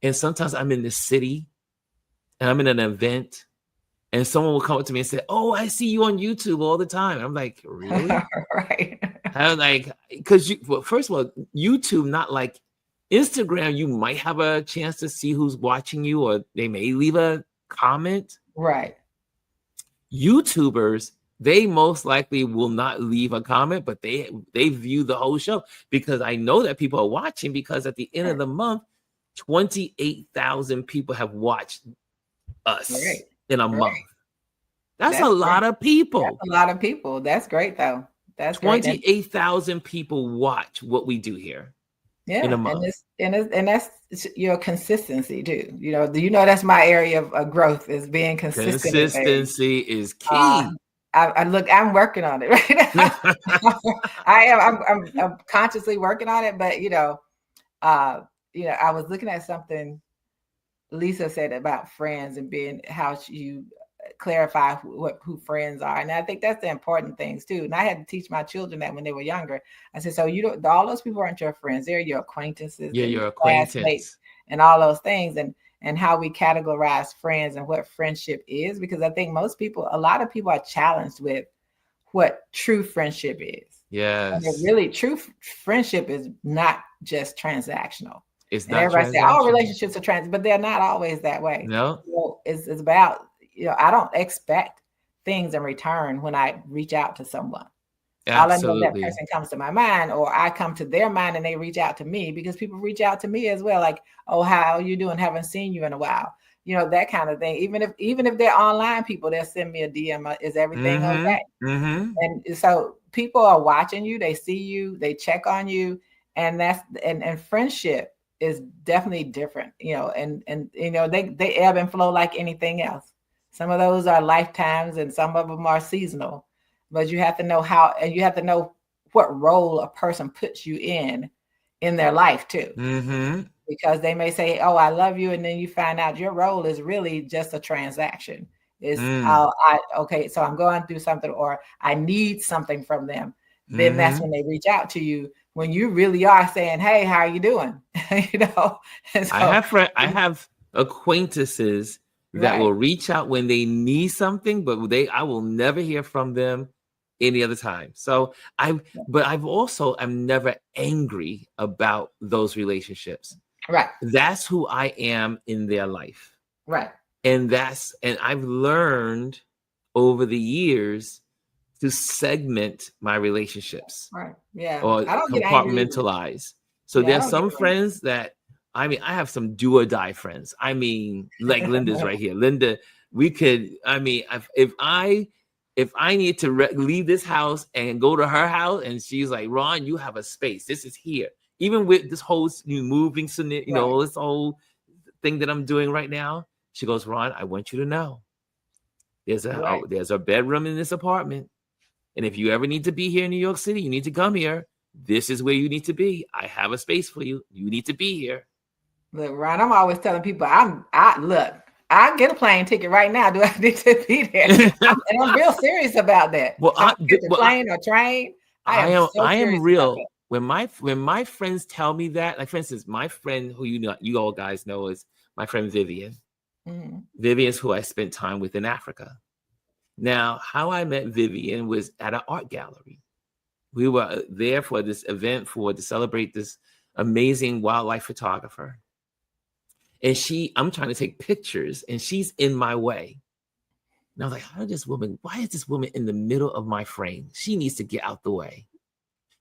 and sometimes I'm in the city and I'm in an event, and someone will come up to me and say, "Oh, I see you on YouTube all the time." I'm like, "Really?" Right. I'm like, because first of all, YouTube, not like Instagram, you might have a chance to see who's watching you, or they may leave a comment. Right. YouTubers, they most likely will not leave a comment, but they view the whole show, because I know that people are watching, because at the end of Right. the month, 28,000 people have watched us Right. in a Right. month. That's a That's great. lot of That's people. a lot of people. That's great though. That's great. And 28,000 people watch what we do here in a yeah, month. and that's your consistency too. That's my area of growth is being consistent in things. Consistency is Uh, key. I'm working on it right now. I am. I'm consciously working on it, but I was looking at something Lisa said about friends and being how you clarify who friends are, and I think that's the important things too. And I had to teach my children that when they were younger. I said, so all those people aren't your friends; they're your acquaintances, Yeah, they're your your classmates, acquaintance. and all those things. And how we categorize friends and what friendship is, because I think a lot of people are challenged with what true friendship is. And Yes. really, true friendship is not just transactional. It's And not everybody say, all transactional. relationships are but they're not always that way. No, It's about, I don't expect things in return when I reach out to someone. All I know, that absolutely. person comes to my mind, or I come to their mind and they reach out to me, because people reach out to me as well. Like, oh, how you doing? Haven't seen you in a while. That kind of thing. Even if they're online people, they'll send me a DM. Is everything okay? Mm-hmm. And so people are watching you, they see you, they check on you, and and friendship is definitely different, and they ebb and flow like anything else. Some of those are lifetimes and some of them are seasonal, but you have to know how, and you have to know what role a person puts you in their life too, Mm-hmm. because they may say, oh, I love you, and then you find out your role is really just a transaction. Is Mm. okay, so I'm going through something, or I need something from them. Then that's Mm-hmm. when they reach out to you, when you really are saying, hey, how are you doing? And so I have acquaintances that right, will reach out when they need something, but I will never hear from them any other time. So I'm never angry about those relationships. right, That's who I am in their life. right, And I've learned over the years to segment my relationships, right. Yeah, or I don't get angry either. compartmentalize. So Yeah, I there's don't get some angry. friends that, I have some do or die friends. Like Linda's right here. Linda, we could, if I need to leave this house and go to her house, and she's like, Ron, you have a space. This is here. Even with this whole moving Right, this whole thing that I'm doing right now, she goes, Ron, I want you to know right. there's a bedroom in this apartment. And if you ever need to be here in New York City, you need to come here. This is where you need to be. I have a space for you. You need to be here. Look, Ron, I'm always telling people, look, I get a plane ticket right now. Do I need to be there? And I'm real serious about that. Well, If I catch a plane or train, I am so I am serious about real. that. when my friends tell me that, like for instance, my friend who you all guys know is my friend Vivian. Mm-hmm. Vivian's who I spent time with in Africa. Now, how I met Vivian was at an art gallery. We were there for this event to celebrate this amazing wildlife photographer. And I'm trying to take pictures and she's in my way. And I was like, why is this woman in the middle of my frame? She needs to get out the way.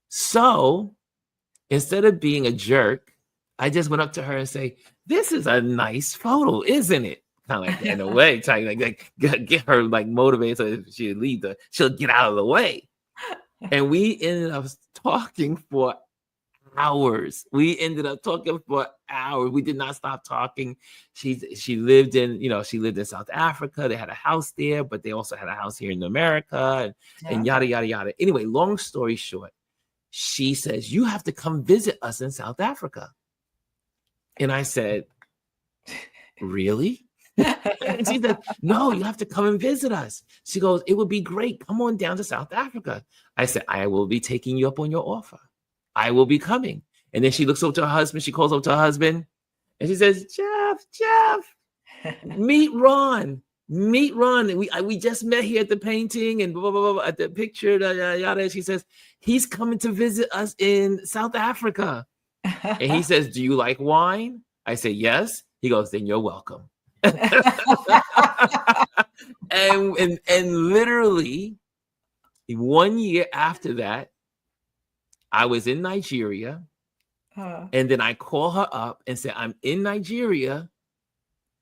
So instead of being a jerk, I just went up to her and say, this is a nice photo, isn't it? Kind of like in a way, trying to like get her like motivated so she'll get out of the way. And we ended up talking for hours. We did not stop talking. She lived in South Africa. They had a house there, but they also had a house here in America and yada, yada, yada. Anyway, long story short, she says, you have to come visit us in South Africa. And I said, really? And she said, no, you have to come and visit us. She goes, it would be great. Come on down to South Africa. I said, I will be taking you up on your offer. I will be coming. And then she looks over to her husband. She calls over to her husband and she says, Jeff, meet Ron. We just met here at the painting and blah, blah, blah, blah, at the picture. Yada, yada. She says, he's coming to visit us in South Africa. And he says, do you like wine? I say, yes. He goes, then you're welcome. and literally 1 year after that, I was in Nigeria. And then I call her up and say, I'm in Nigeria.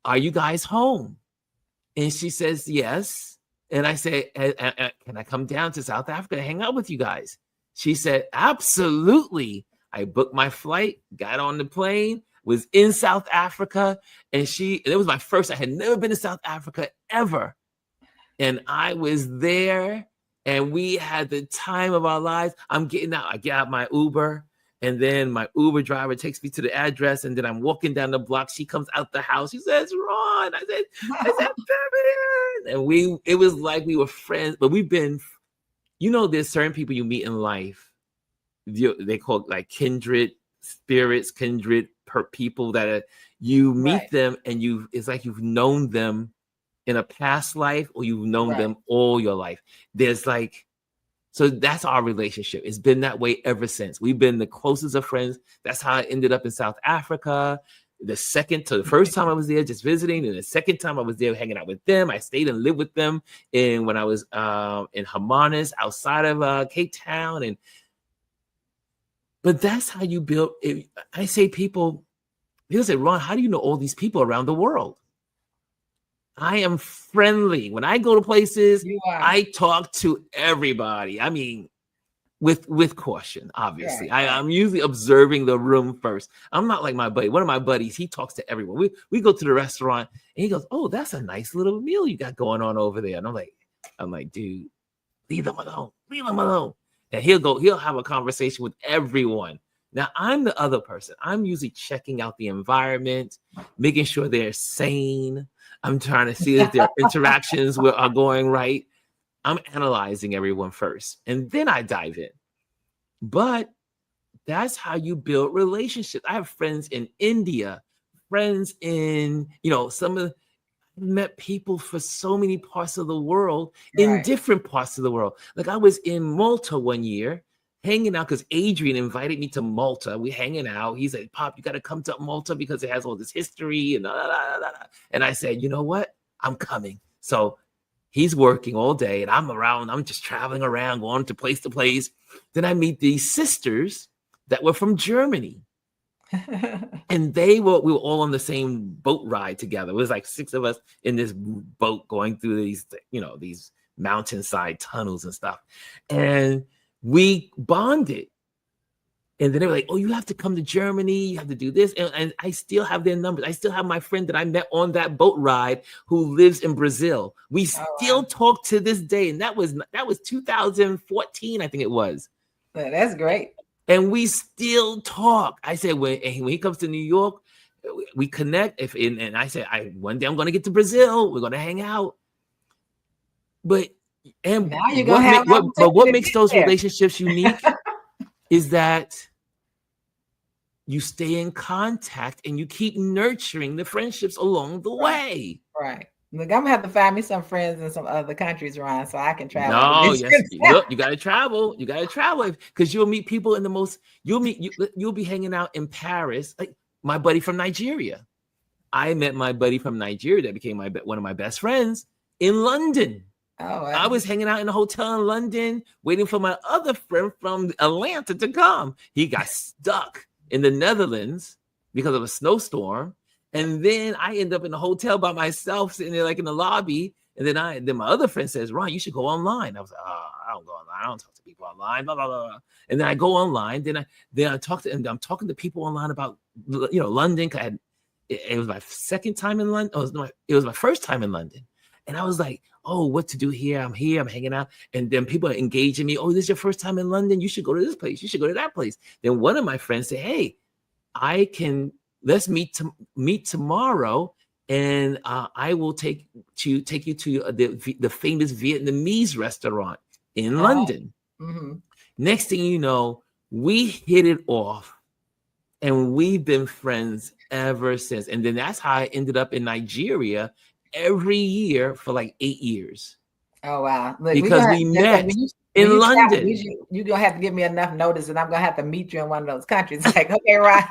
Are you guys home? And she says, yes. And I say, can I come down to South Africa and hang out with you guys? She said, absolutely. I booked my flight, got on the plane, was in South Africa. And it was my first, I had never been to South Africa ever. And I was there and we had the time of our lives. I get out my Uber. And then my Uber driver takes me to the address, and then I'm walking down the block. She comes out the house. She says, "Ron," I said, Vivian. And it was like we were friends, but we've been, there's certain people you meet in life. They call it like kindred spirits, people that you meet right. them, and it's like you've known them in a past life, or you've known right. them all your life. So that's our relationship. It's been that way ever since. We've been the closest of friends. That's how I ended up in South Africa. The first time I was there just visiting, and the second time I was there hanging out with them. I stayed and lived with them when I was in Hermanus outside of Cape Town. But that's how you build it. I say people say, Ron, how do you know all these people around the world? I am friendly. When I go to places, I talk to everybody. I mean, with caution, obviously. Right. I'm usually observing the room first. I'm not like my buddy. One of my buddies, he talks to everyone. We go to the restaurant and he goes, oh, that's a nice little meal you got going on over there. And I'm like, dude, leave them alone. Leave them alone. And he'll have a conversation with everyone. Now, I'm the other person. I'm usually checking out the environment, making sure they're sane. I'm trying to see if their interactions are going right. I'm analyzing everyone first, and then I dive in. But that's how you build relationships. I have friends in India, friends in, I met people for so many parts of the world, in different parts of the world. Like I was in Malta one year, hanging out because Adrian invited me to Malta. We're hanging out. He said, Pop, you got to come to Malta because it has all this history. And I said, you know what? I'm coming. So he's working all day and I'm around. I'm just traveling around, going to place. Then I meet these sisters that were from Germany. And we were all on the same boat ride together. It was like 6 of us in this boat going through these, these mountainside tunnels and stuff. And we bonded. And then they were like, oh, you have to come to Germany. You have to do this. And I still have their numbers. I still have my friend that I met on that boat ride who lives in Brazil. We still talk to this day. And that was 2014, I think it was. That's great. And we still talk. I said, when he comes to New York, we connect. And I said, one day I'm going to get to Brazil. We're going to hang out. But what makes those relationships unique is that you stay in contact and you keep nurturing the friendships along the way. Right. Look, I'm gonna have to find me some friends in some other countries, Ron, so I can travel to No, visit. yes. Look, you gotta travel. You gotta travel because you'll meet people in the most. You'll be hanging out in Paris. Like my buddy from Nigeria. I met my buddy from Nigeria that became one of my best friends in London. Oh, I was hanging out in a hotel in London, waiting for my other friend from Atlanta to come. He got stuck in the Netherlands because of a snowstorm. And then I end up in a hotel by myself, sitting there like in the lobby. And then my other friend says, Ron, you should go online. I was like, oh, I don't go online. I don't talk to people online. Blah, blah, blah. And then I go online. Then I talk to, and I'm talking to people online about, London. It was my second time in London. It was my first time in London. And I was like, oh, what to do here? I'm here. I'm hanging out. And then people are engaging me. Oh, this is your first time in London. You should go to this place. You should go to that place. Then one of my friends said, hey, let's meet tomorrow. And I will take you to the famous Vietnamese restaurant in London. Mm-hmm. Next thing you know, we hit it off. And we've been friends ever since. And then that's how I ended up in Nigeria every year for like 8 years. Oh, wow. Look, because we met in London. You're going to have to give me enough notice and I'm going to have to meet you in one of those countries. Like, okay, Ryan,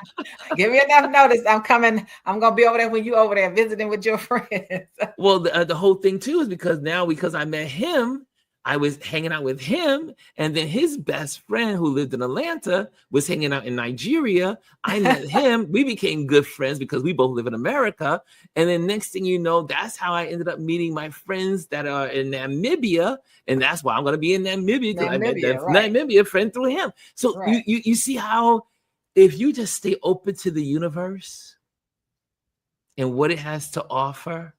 give me enough notice. I'm coming. I'm going to be over there when you over there visiting with your friends. Well, the whole thing too is because I met him, I was hanging out with him, and then his best friend who lived in Atlanta was hanging out in Nigeria. I met him. We became good friends because we both live in America. And then next thing you know, that's how I ended up meeting my friends that are in Namibia. And that's why I'm going to be in Namibia because I met that Namibia friend through him. So you see how if you just stay open to the universe and what it has to offer,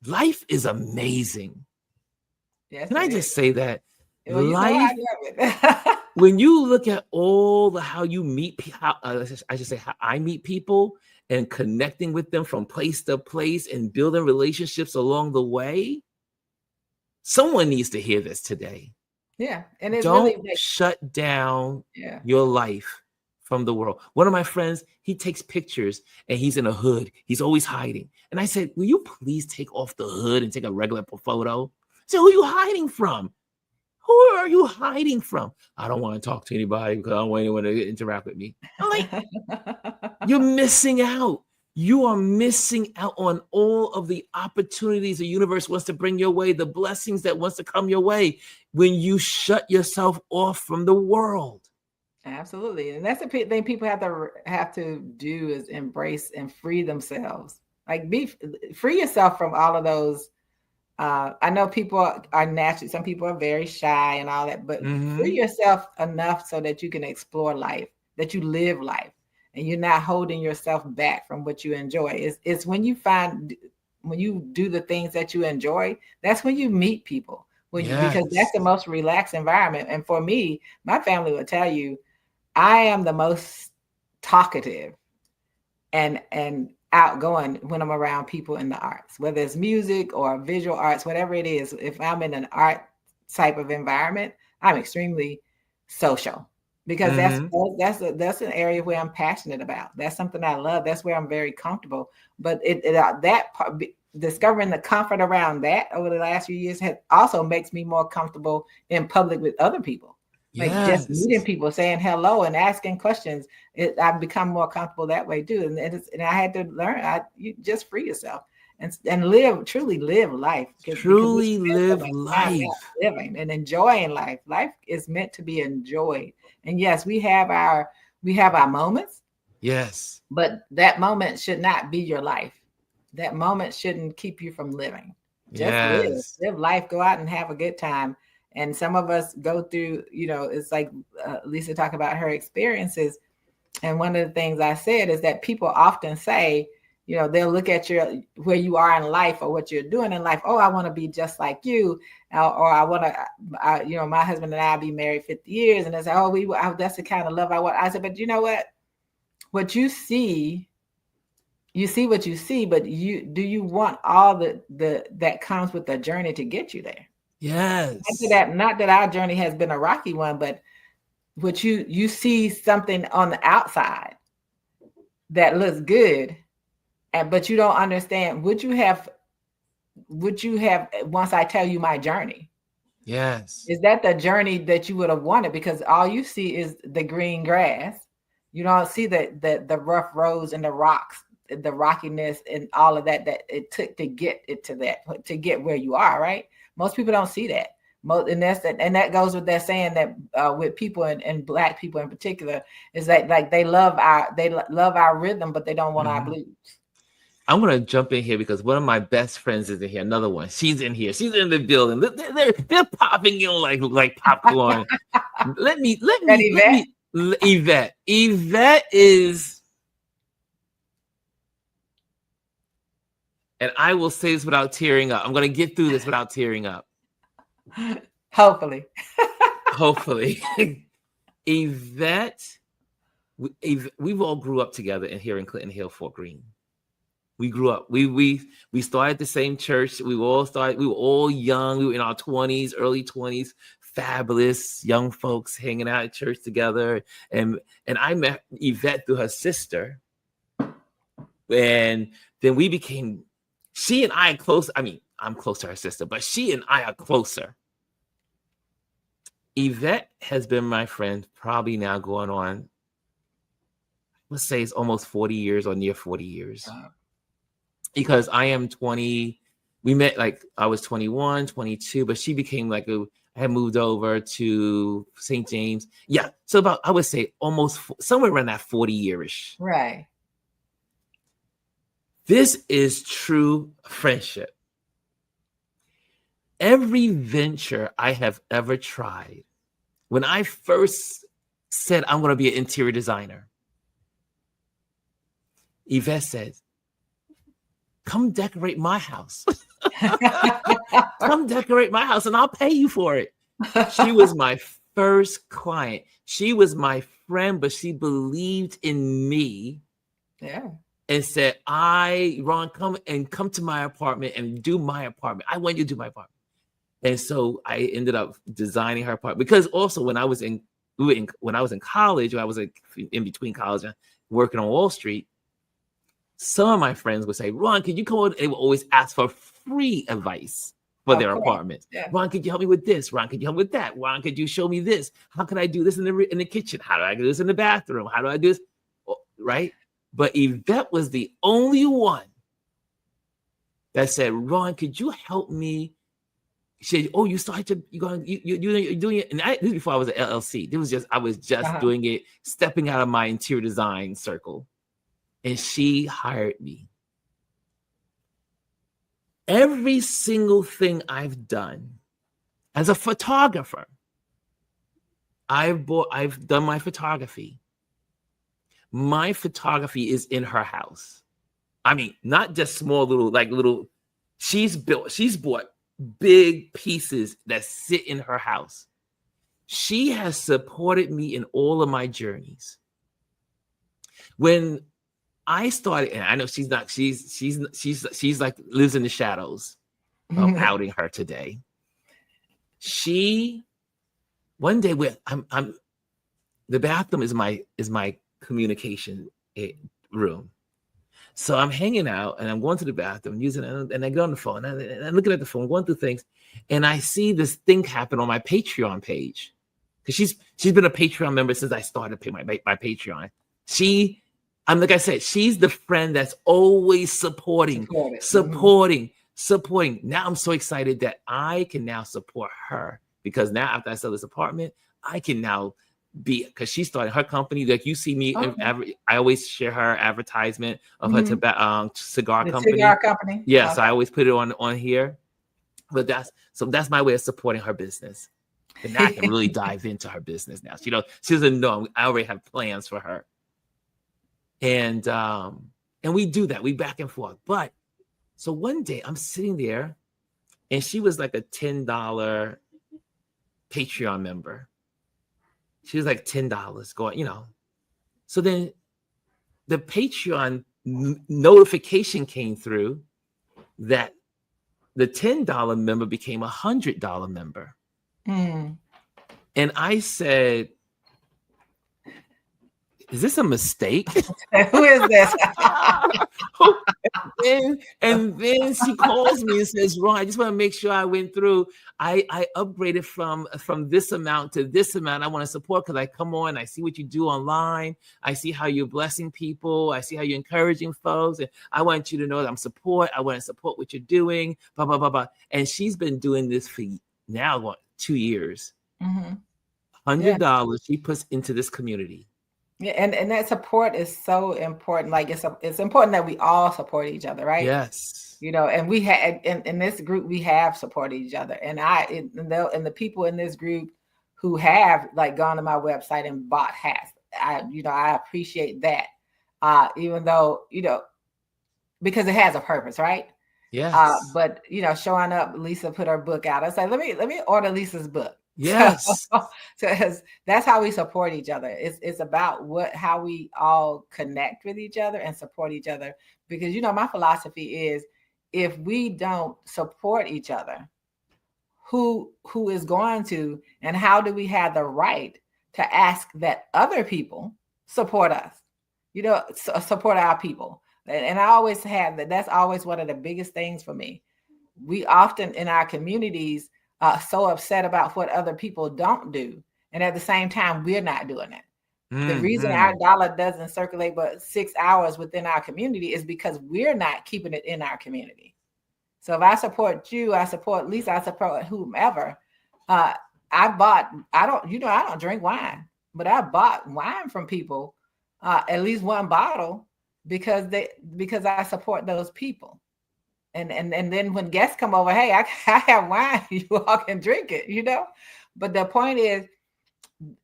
life is amazing. Yes, Can I just say that? Well, life, when you look at how you meet, how I meet people and connecting with them from place to place and building relationships along the way, someone needs to hear this today. Yeah. And it's don't shut down your life from the world. One of my friends, he takes pictures and he's in a hood. He's always hiding. And I said, will you please take off the hood and take a regular photo? I said, who are you hiding from? Who are you hiding from? I don't want to talk to anybody because I don't want anyone to interact with me. I'm like, you're missing out. You are missing out on all of the opportunities the universe wants to bring your way, the blessings that wants to come your way when you shut yourself off from the world. Absolutely. And that's the thing people have to do is embrace and free themselves. Like free yourself from all of those. I know people are naturally, some people are very shy and all that, but free yourself enough so that you can explore life, that you live life and you're not holding yourself back from what you enjoy. It's when you do the things that you enjoy, that's when you meet people. Because that's the most relaxed environment. And for me, my family will tell you, I am the most talkative and outgoing when I'm around people in the arts, whether it's music or visual arts, whatever it is. If I'm in an art type of environment, I'm extremely social because that's an area where I'm passionate about. That's something I love. That's where I'm very comfortable. But that part, discovering the comfort around that over the last few years also makes me more comfortable in public with other people. Like just meeting people, saying hello and asking questions. I've become more comfortable that way too. And I had to learn, you just free yourself and truly live life. Truly live life. Living and enjoying life. Life is meant to be enjoyed. And yes, we have our moments. Yes. But that moment should not be your life. That moment shouldn't keep you from living. Just live life, go out and have a good time. And some of us go through, it's like Lisa talked about her experiences. And one of the things I said is that people often say, they'll look at where you are in life or what you're doing in life. Oh, I want to be just like you. Or I want to, my husband and I be married 50 years. And they say, oh, that's the kind of love I want. I said, but you know what? What you see what you see, but do you want all that comes with the journey to get you there? Yes. Not that our journey has been a rocky one, but what you see something on the outside that looks good, but you don't understand. Would you have once I tell you my journey? Yes. Is that the journey that you would have wanted? Because all you see is the green grass. You don't see the rough roads and the rocks, the rockiness and all of that it took to get it to get where you are, right? Most people don't see that. And that goes with that saying that with people and Black people in particular, is that like they love our rhythm, but they don't want our blues. I'm gonna jump in here because one of my best friends is in here. Another one, she's in here. She's in the building. They're popping in like popcorn. let me Yvette. Yvette is, and I will say this without tearing up. I'm gonna get through this without tearing up. Hopefully. Yvette, we've all grew up together in here in Clinton Hill, Fort Greene. We grew up. We started the same church. We were all young. We were in our 20s, early 20s, fabulous young folks hanging out at church together. And I met Yvette through her sister. And then we became, she and I are close. I mean, I'm close to her sister, but she and I are closer. Yvette has been my friend probably now going on, let's say it's almost 40 years or near 40 years. Because I am 20, we met like I was 21, 22, but she became I had moved over to St. James. Yeah, so about, I would say almost somewhere around that 40 yearish. Right. This is true friendship. Every venture I have ever tried, when I first said I'm going to be an interior designer, Yvette said, come decorate my house. Come decorate my house and I'll pay you for it. She was my first client. She was my friend, but she believed in me. Yeah. And said, Ron, come to my apartment and do my apartment. I want you to do my apartment. And so I ended up designing her apartment, because also when I was in college, when I was in between college and working on Wall Street, some of my friends would say, Ron, could you come over? They would always ask for free advice for their apartments. Yeah. Ron, could you help me with this? Ron, could you help me with that? Ron, could you show me this? How can I do this in the kitchen? How do I do this in the bathroom? How do I do this? Right? But Yvette was the only one that said, Ron, could you help me? She said, oh, you're doing it. And this is before I was at LLC. I was just doing it, stepping out of my interior design circle. And she hired me. Every single thing I've done as a photographer, I've done my photography. My photography is in her house. I mean, not just small little, she's bought big pieces that sit in her house. She has supported me in all of my journeys. When I started, and I know she's like lives in the shadows of outing her today. One day the bathroom is my communication room. So I'm hanging out and I'm going to the bathroom using it, and I get on the phone and I'm looking at the phone, going through things, and I see this thing happen on my Patreon page, because she's been a Patreon member since I started paying my Patreon. Like I said, she's the friend that's always supporting. Now I'm so excited that I can now support her, because now after I sell this apartment, I can now because she started her company. Like you see me, I always share her advertisement of her cigar company. Yes, so I always put it on here. But that's my way of supporting her business. And now I can really dive into her business now. She doesn't know I already have plans for her. And we do that. We back and forth. But so one day I'm sitting there, and she was like a $10 Patreon member. She was like $10 going, So then the Patreon notification came through that the $10 member became a $100 member. Mm. And I said, is this a mistake? Who is this? and then she calls me and says, Ron, I just want to make sure I went through. I upgraded from this amount to this amount. I want to support because I come on, I see what you do online. I see how you're blessing people. I see how you're encouraging folks. And I want you to know that I'm support. I want to support what you're doing, blah, blah, blah, blah. And she's been doing this for now, what, 2 years. Mm-hmm. $100 she puts into this community. Yeah, and that support is so important. Like it's important that we all support each other, right? Yes. You know, and we had in this group we have supported each other, and the people in this group who have like gone to my website and bought hats, I appreciate that. Even though because it has a purpose, right? Yes. But showing up, Lisa put her book out. I said, let me order Lisa's book. Yes. So that's how we support each other. It's about how we all connect with each other and support each other. Because my philosophy is, if we don't support each other, who is going to, and how do we have the right to ask that other people support us? Support our people. And I always have that. That's always one of the biggest things for me. We often in our communities so upset about what other people don't do. And at the same time, we're not doing it. Mm-hmm. The reason our dollar doesn't circulate but 6 hours within our community is because we're not keeping it in our community. So if I support you, I support Lisa, I support whomever. I don't drink wine, but I bought wine from people, at least one bottle, because I support those people. And then when guests come over, hey, I have wine, you all can drink it, But the point is,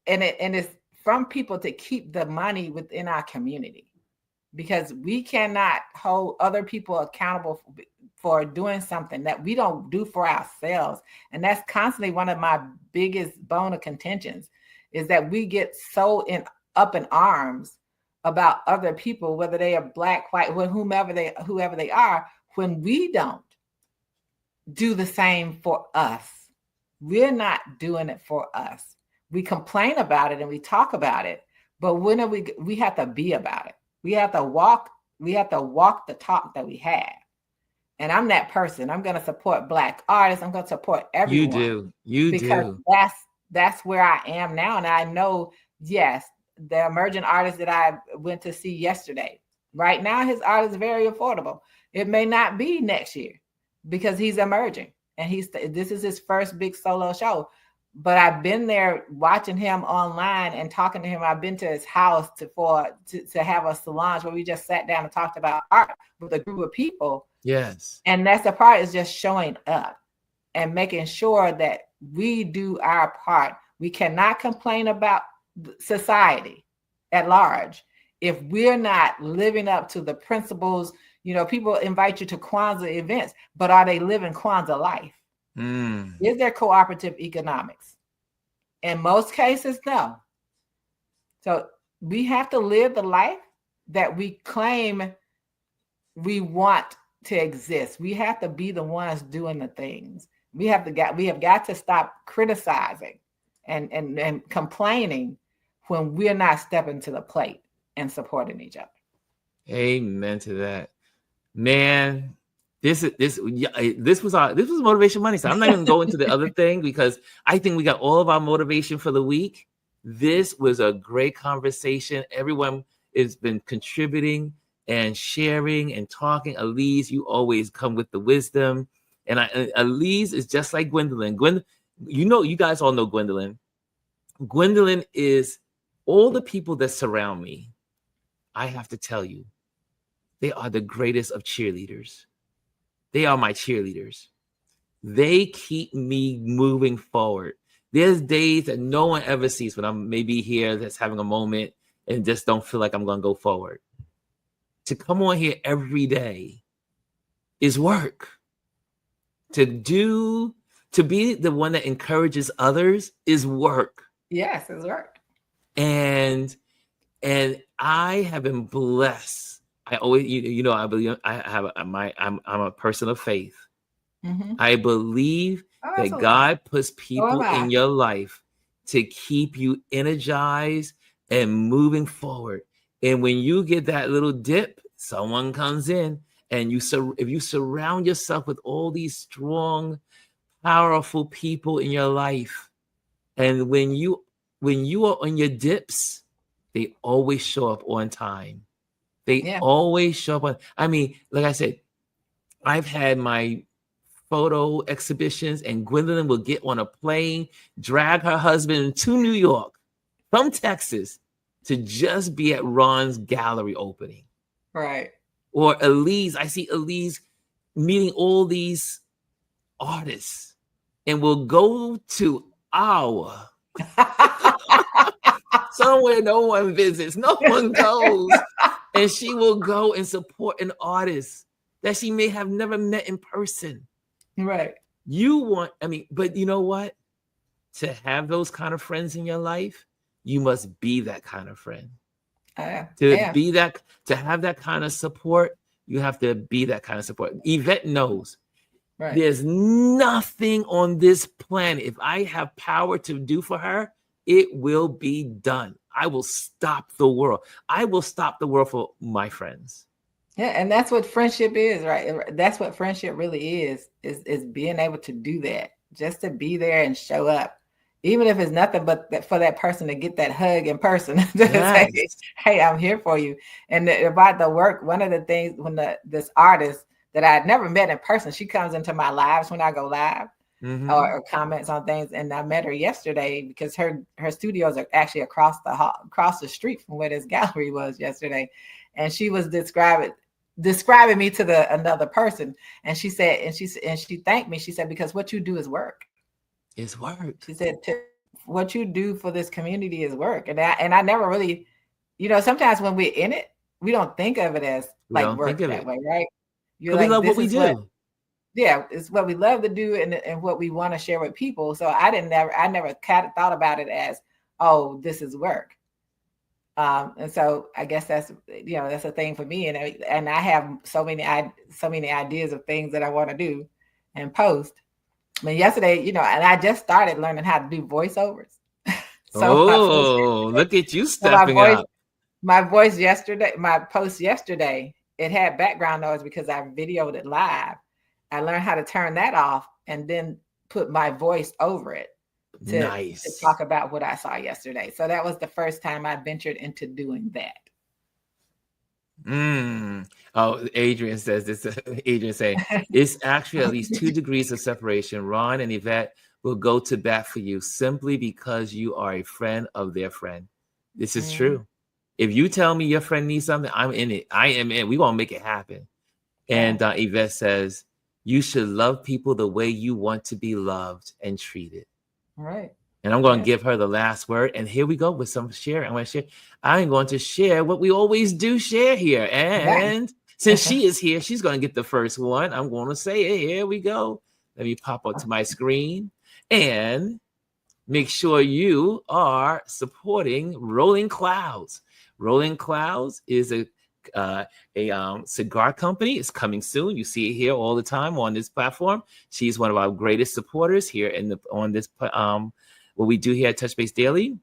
and it's from people to keep the money within our community, because we cannot hold other people accountable for doing something that we don't do for ourselves. And that's constantly one of my biggest bone of contentions, is that we get so up in arms about other people, whether they are black, white, whoever they are, when we don't do the same for us. We're not doing it for us. We complain about it and we talk about it, but when we have to be about it. We have to walk the talk that we have. And I'm that person. I'm going to support Black artists. I'm going to support everyone. You do. That's where I am now. And I know, yes, the emerging artist that I went to see yesterday, right now, his art is very affordable. It may not be next year because he's emerging and this is his first big solo show. But I've been there watching him online and talking to him. I've been to his house to have a salon where we just sat down and talked about art with a group of people. Yes. And that's the part, is just showing up and making sure that we do our part. We cannot complain about society at large if we're not living up to the principles. People invite you to Kwanzaa events, but are they living Kwanzaa life? Is there cooperative economics? In most cases, no. So we have to live the life that we claim we want to exist. We have to be the ones doing the things. We have got to stop criticizing and complaining when we're not stepping to the plate and supporting each other. Amen to that. Man, this was Motivation Monday. So I'm not even going to the other thing, because I think we got all of our motivation for the week. This was a great conversation. Everyone has been contributing and sharing and talking. Elise, you always come with the wisdom. And Elise is just like Gwendolyn. You guys all know Gwendolyn. Gwendolyn is all the people that surround me. I have to tell you, they are the greatest of cheerleaders. They are my cheerleaders. They keep me moving forward. There's days that no one ever sees when I'm maybe here that's having a moment and just don't feel like I'm going to go forward. To come on here every day is work. To be the one that encourages others is work. Yes, it's work. And I have been blessed. I always, I believe I'm a person of faith. Mm-hmm. I believe Oh, that's that a lot. God puts So am people I. in your life to keep you energized and moving forward. And when you get that little dip, someone comes in, and if you surround yourself with all these strong, powerful people in your life, and when you are on your dips, they always show up on time. They Yeah. always show up on. I mean, like I said, I've had my photo exhibitions, and Gwendolyn will get on a plane, drag her husband to New York from Texas to just be at Ron's gallery opening. Right. Or Elise, I see Elise meeting all these artists, and we'll go to our somewhere no one visits, no one goes, and she will go and support an artist that she may have never met in person. Right. But you know what? To have those kind of friends in your life, you must be that kind of friend. Yeah. To have that kind of support, you have to be that kind of support. Yvette knows Right. there's nothing on this planet. If I have power to do for her, it will be done. I will stop the world. I will stop the world for my friends. Yeah, and that's what friendship is, right? That's what friendship really is being able to do that, just to be there and show up, even if it's nothing but for that person to get that hug in person, to say, Yes. "Hey, I'm here for you." And about the work, one of the things when this artist that I had never met in person, she comes into my lives when I go live. Mhm. Or comments on things, and I met her yesterday because her studios are actually across the street from where this gallery was yesterday, and she was describing me to another person, and she said, and she thanked me. She said, because what you do is work. It's work. She said, what you do for this community is work, and I never really, sometimes when we're in it, we don't think of it as We like don't think work of that it. way, right? You're Because we like, love what this we is what. do. Yeah, it's what we love to do and what we want to share with people. So I never kind of thought about it as, oh, this is work. And so I guess that's a thing for me. And I have so many ideas of things that I want to do and post. I mean, yesterday, and I just started learning how to do voiceovers. Oh, look at you So my stepping voice, up. my post yesterday, it had background noise because I videoed it live. I learned how to turn that off and then put my voice over it to talk about what I saw yesterday. So that was the first time I ventured into doing that. Oh, Adrian says this. Adrian saying it's actually at least 2 degrees of separation. Ron and Yvette will go to bat for you simply because you are a friend of their friend. This is true. If you tell me your friend needs something, I'm in it. I am in. We gonna make it happen. And Yvette says, you should love people the way you want to be loved and treated. Right. And I'm going to give her the last word. And here we go with some sharing. I'm going to share what we always do share here. And since she is here, she's going to get the first one. I'm going to say it. Here we go. Let me pop up to my screen and make sure you are supporting Rolling Clouds. Rolling Clouds is a cigar company. It's coming soon. You see it here all the time on this platform. She's one of our greatest supporters here on this what we do here at Touch Base Daily,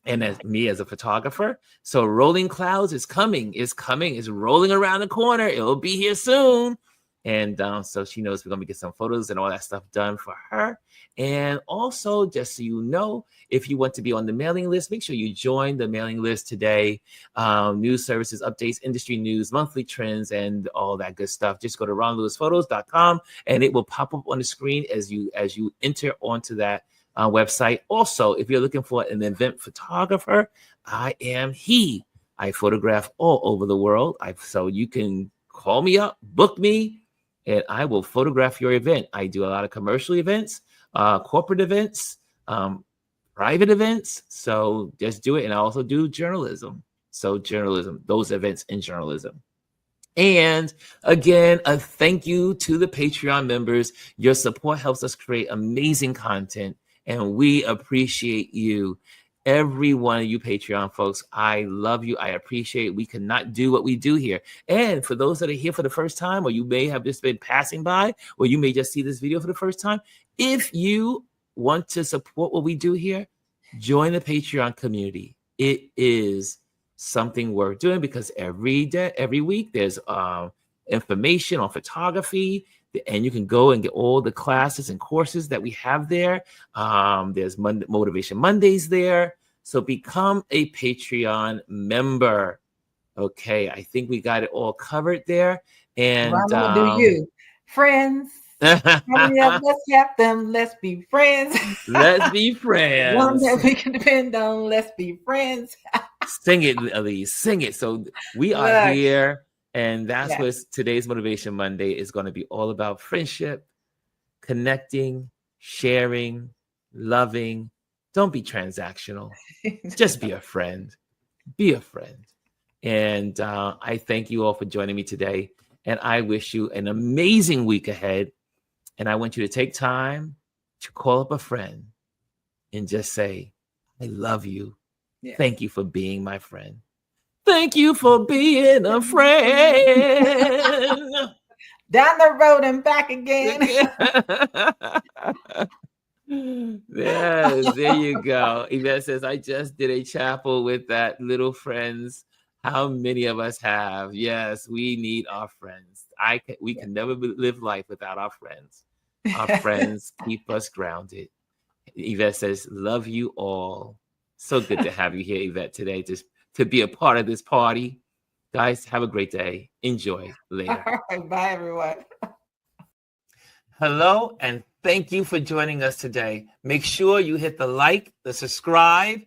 and as me as a photographer. So Rolling Clouds is coming. It's rolling around the corner. It'll be here soon. And so she knows we're going to get some photos and all that stuff done for her. And also, just so you know, if you want to be on the mailing list, make sure you join the mailing list today. News services, updates, industry news, monthly trends, and all that good stuff. Just go to ronlewisphotos.com and it will pop up on the screen as you enter onto that website. Also, if you're looking for an event photographer, I am he. I photograph all over the world. So you can call me up, book me, and I will photograph your event. I do a lot of commercial events, corporate events, private events. So just do it. And I also do journalism. So journalism, those events in journalism. And again, a thank you to the Patreon members. Your support helps us create amazing content, and we appreciate you. every one of you Patreon folks, I love you. I appreciate it. We cannot do what we do here. And for those that are here for the first time, or you may have just been passing by, or you may just see this video for the first time, if you want to support what we do here, join the Patreon community. It is something worth doing because every week, there's information on photography, and you can go and get all the classes and courses that we have there. There's Motivation Mondays there. So become a Patreon member. Okay, I think we got it all covered there. And do you? Friends. How many of us have them? Let's be friends. Let's be friends. One that we can depend on. Let's be friends. Sing it, Elise. Sing it. So we are here. And that's what today's Motivation Monday is going to be all about: friendship, connecting, sharing, loving. Don't be transactional. Just be a friend. Be a friend. And I thank you all for joining me today. And I wish you an amazing week ahead. And I want you to take time to call up a friend and just say, I love you. Yeah. Thank you for being my friend. Thank you for being a friend. Down the road and back again. Yes, there you go. Yvette says, I just did a chapel with that little friends. How many of us have? Yes, we need our friends. We can never live life without our friends. Our friends keep us grounded. Yvette says, love you all. So good to have you here, Yvette, today, just to be a part of this party. Guys, have a great day. Enjoy. Later. All right, bye, everyone. Hello, and thank you for joining us today. Make sure you hit the like, the subscribe,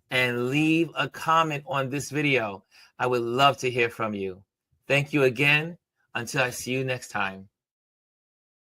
and leave a comment on this video. I would love to hear from you. Thank you again. Until I see you next time.